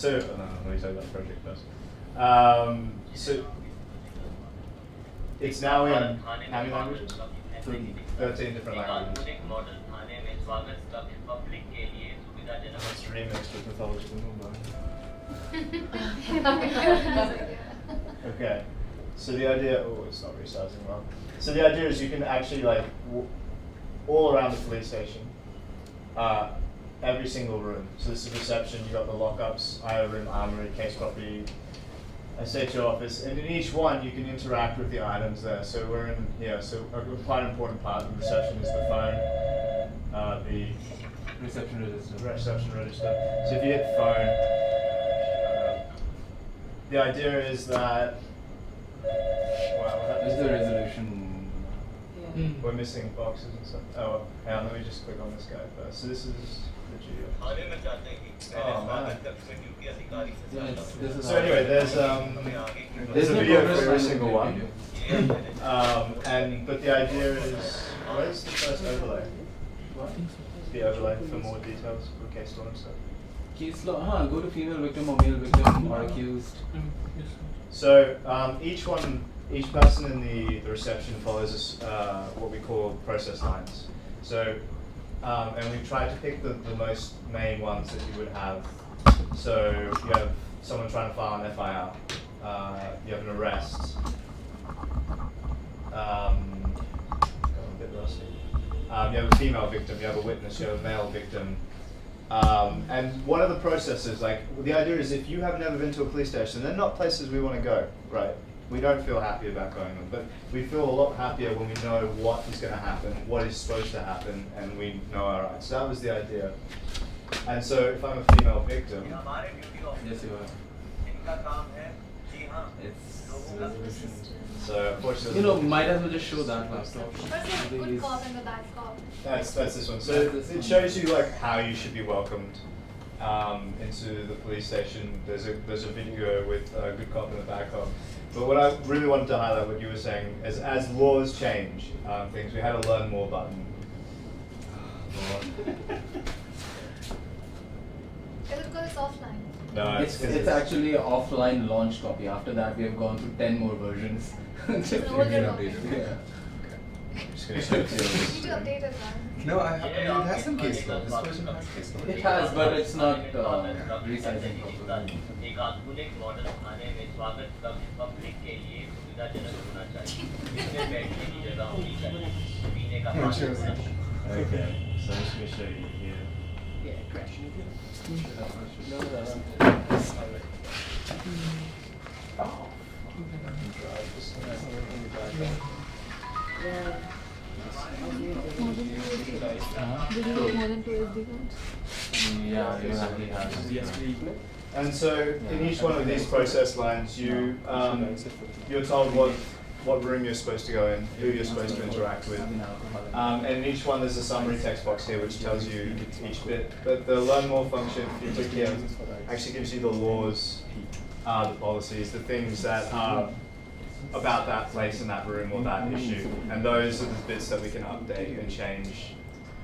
talk about the project first. So it's now in how many languages? 13 different languages. It's remixed with mythological number. Okay. So the idea, oh, it's not resizing well. So the idea is you can actually like all around the police station, every single room. So this is reception. You got the lockups, IO room, armory, case copy, SHO office, and in each one you can interact with the items there. So we're in here. So a quite important part of the reception is the phone, the
Reception register.
Reception register. So if you hit phone, the idea is that. Wow,
This is the resolution.
we're missing boxes and stuff. Oh, hang on, let me just click on this guy first. So this is the geo. Oh man.
This is
So anyway, there's a video for every single one. But the idea is, where's the first overlay? The overlay for more details for case law and stuff.
Case law, go to female victim or male victim or accused.
So each person in the reception follows what we call process lines. So, and we've tried to pick the most main ones that you would have. So you have someone trying to file an FIR. You have an arrest. I'm a bit rusty. You have a female victim, you have a witness, you have a male victim. And one of the processes, like, the idea is if you have never been to a police station, they're not places we want to go, right? We don't feel happy about going them, but we feel a lot happier when we know what is going to happen, what is supposed to happen, and we know our rights. So that was the idea. And so if I'm a female victim,
yes, you are.
So unfortunately,
might as well just show that laptop.
Where's the good cop and the bad cop?
That's this one. So it shows you like how you should be welcomed into the police station. There's a video with a good cop and a bad cop. But what I really wanted to highlight, what you were saying, is as laws change, things, we had a learn more button.
Is it because it's offline?
No,
it's actually an offline launch copy. After that, we have gone through 10 more versions.
It's an older copy.
Yeah.
Just gonna show it to you.
You need to update it, man.
No, I it has some case law. This version has case law.
It has, but it's not resizing properly.
एक आधुनिक model खाने में स्वागत कक्ष public के लिए सुविधाजनक होना चाहिए इसमें बैठने की जगह होनी चाहिए पीने का पानी होना चाहिए
Okay, so I'm just gonna show you here.
Yeah, crash.
Did you get more than 2 SD cards?
Yeah, exactly.
And so in each one of these process lines, you're told what room you're supposed to go in, who you're supposed to interact with. And in each one there's a summary text box here which tells you each bit. But the learn more function, if you click here, actually gives you the laws, the policies, the things that are about that place in that room or that issue. And those are the bits that we can update and change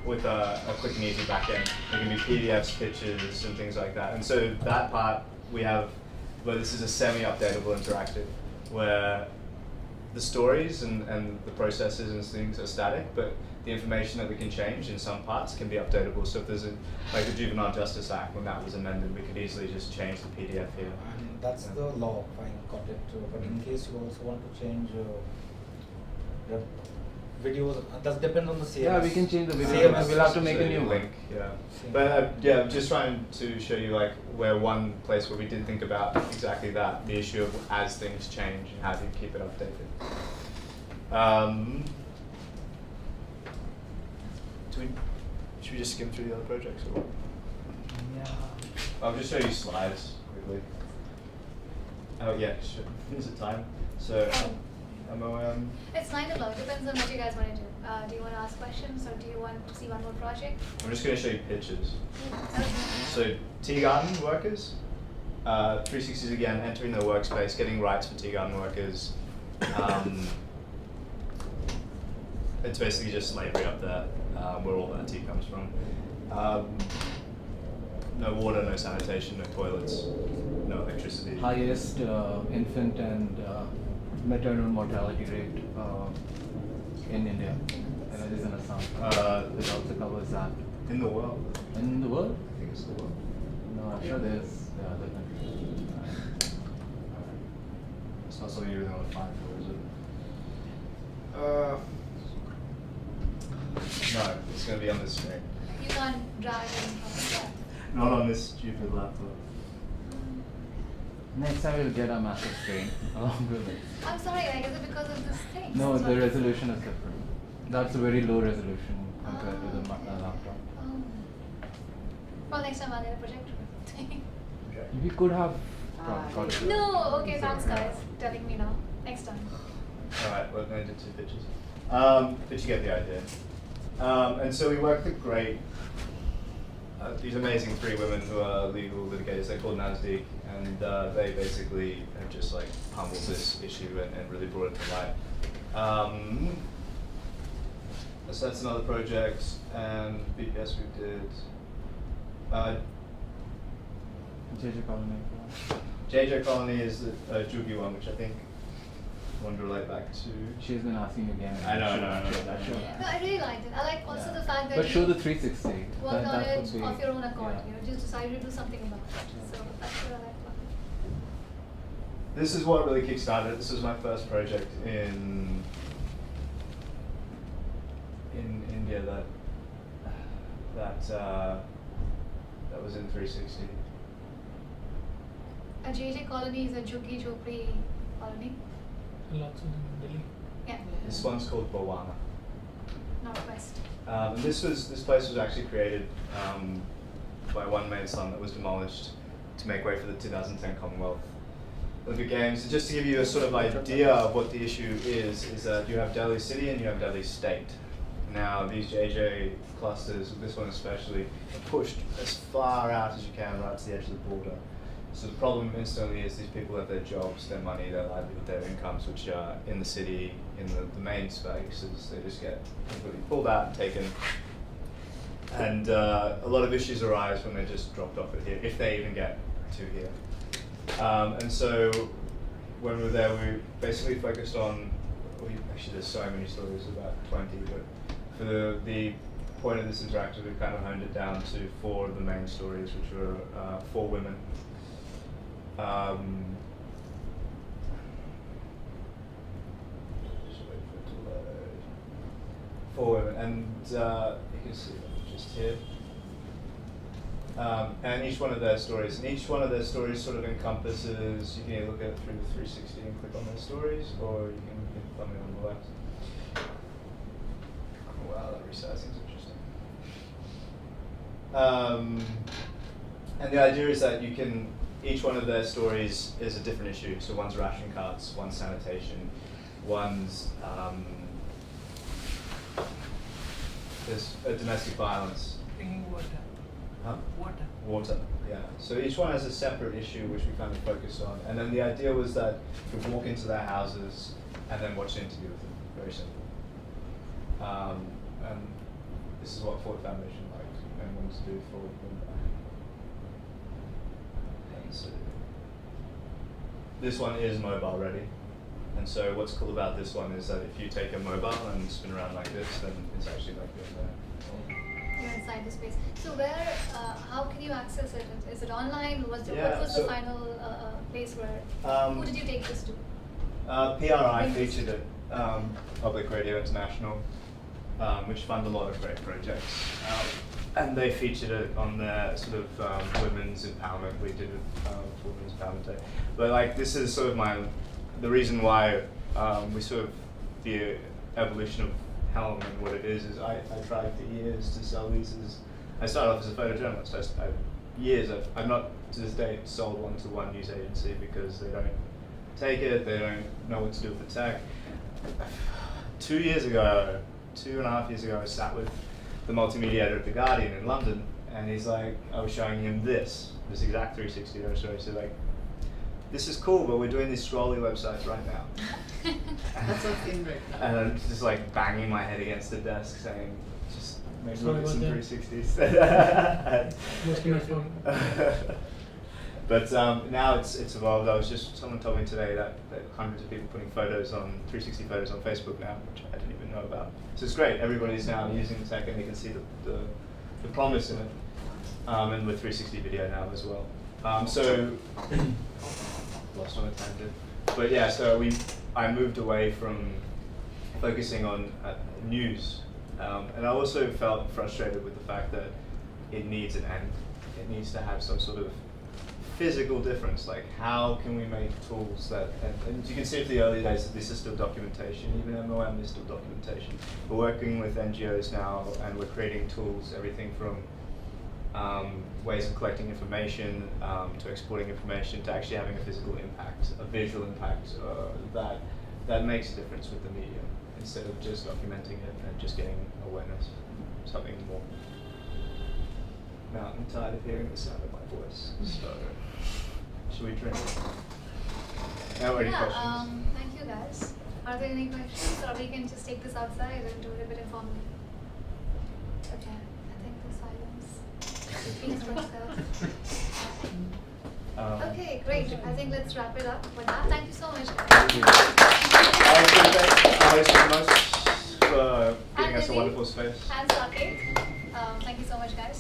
with a quick and easy backend. There can be PDFs, pictures, and things like that. And so that part we have, well, this is a semi-updatable interactive, where the stories and the processes and things are static, but the information that we can change in some parts can be updatable. So if there's like the Juvenile Justice Act, when that was amended, we could easily just change the PDF here.
And that's the law, fine, got it. But in case you also want to change the videos, does depend on the CMS.
Yeah, we can change the video.
CMS
We'll have to make a new
link. Yeah, but yeah, I'm just trying to show you like where one place where we did think about exactly that, the issue of as things change and how do you keep it updated. Should we just skim through the other projects or what? Yeah. I'll just show you slides quickly. Oh yeah, sure. Is it time? So, MOM.
It's 9 o'clock. Depends on what you guys want to do. Do you want to ask questions or do you want to see one more project?
I'm just going to show you pictures. So, tea garden workers. 360s again, entering the workspace, getting rights for tea garden workers. It's basically just slavery up there, where all that tea comes from. No water, no sanitation, no toilets, no electricity.
Highest infant and maternal mortality rate in India, and it is in Assam. It also covers that.
In the world?
In the world?
I think it's the world.
No, I'm sure there's other countries.
It's not something you really want to find for, is it? No, it's going to be on this screen.
You can't drag in from the
Not on this stupid laptop.
Next time we'll get a massive screen along with it.
I'm sorry, like, is it because of this thing?
No,
That's
the
what-
resolution is different. That's a very low resolution compared to the laptop.
Oh. Well, next time I'll get a projector.
We could have got it.
No, okay, thanks guys. Telling me now. Next time.
Alright, well, I did 2 pictures. But you get the idea. And so we worked with these amazing 3 women who are legal litigators. They're called Nasdaq, and they basically have just like pummeled this issue and really brought it to light. So that's another project, and BPS we did.
JJ Colony.
JJ Colony is the Jugi one, which I think I want to relate back to.
She's been asking again.
I know.
No, I really liked it. I like also the fact that
But show
you
the 360.
worked on
that
it
would be,
of your own accord.
yeah.
You know, just decided to do something about it. So that's what I like about it.
This is what really kickstarted. This was my first project in India that was in 360.
A JJ colony is a Jhuggi Jhopri colony.
Lots of them in Delhi.
Yeah.
This one's called Bawana.
Northwest.
And this place was actually created by one maid's son that was demolished to make way for the 2010 Commonwealth Olympic Games. So just to give you a sort of idea of what the issue is that you have Delhi City and you have Delhi State. Now these JJ clusters, this one especially, are pushed as far out as you can right to the edge of the border. So the problem instantly is these people have their jobs, their money, their livelihood, their incomes, which are in the city, in the main spaces. They just get completely pulled out and taken. And a lot of issues arise when they're just dropped off at here, if they even get to here. And so when we were there, we basically focused on, actually there's so many stories, about 20, but for the point of this interactive, we kind of honed it down to 4 of the main stories, which were 4 women. Just wait for it to load. 4 women, and you can see them just here. And each one of their stories, sort of encompasses, you can either look at it through the 360 and click on their stories, or you can thumb it on the left. Wow, that resizing is interesting. And the idea is that each one of their stories is a different issue. So one's ration cards, one's sanitation, one's there's domestic violence.
Drinking water.
Huh?
Water.
Yeah. So each one has a separate issue which we kind of focus on. And then the idea was that you could walk into their houses and then watch an interview with them. Very simple. And this is what Ford Foundation liked and wanted to do for them. And so this one is mobile ready. And so what's cool about this one is that if you take a mobile and spin around like this, then it's actually like
You're inside the space. So where, how can you access it? Is it online? What was
so-
the final place where, who did you take this to?
PRI featured it, Public Radio International, which fund a lot of great projects. And they featured it on their sort of women's empowerment. We did it for Women's Empowerment Day. But like this is sort of the reason why we sort of, the evolution of Helm and what it is I tried for years to sell these I started off as a photojournalist. I've not to this day sold one to one news agency because they don't take it, they don't know what to do with the tech. 2.5 years ago, I sat with the multimedia editor of The Guardian in London, and he's like, I was showing him this exact 360 illustrator. He said like, this is cool, but we're doing these scrolly websites right now.
That's what's in right now.
And I'm just like banging my head against the desk saying, just maybe
Sorry
look at some
about
360s.
Mostly my phone.
But now it's evolved. Someone told me today that hundreds of people putting 360 photos on Facebook now, which I didn't even know about. So it's great. Everybody's now using the tech and they can see the promise in it. And with 360 video now as well. So lost on a tangent. But yeah, so I moved away from focusing on news. And I also felt frustrated with the fact that it needs an end. It needs to have some sort of physical difference. Like, how can we make tools that, and you can see from the early days that this is still documentation, even MOM is still documentation. We're working with NGOs now and we're creating tools, everything from ways of collecting information to exporting information to actually having a physical impact, a visual impact that makes a difference with the medium instead of just documenting it and just getting awareness, something more. Now I'm tired of hearing the sound of my voice, so should we drink? Any questions?
Thank you guys. Are there any questions, or we can just take this outside and do it a bit informally? Okay, I think the silence speaks for itself. Okay, great. I think let's wrap it up with that. Thank you so much, guys.
Thanks so much for giving us a wonderful space.
And Saket. Thank you so much, guys.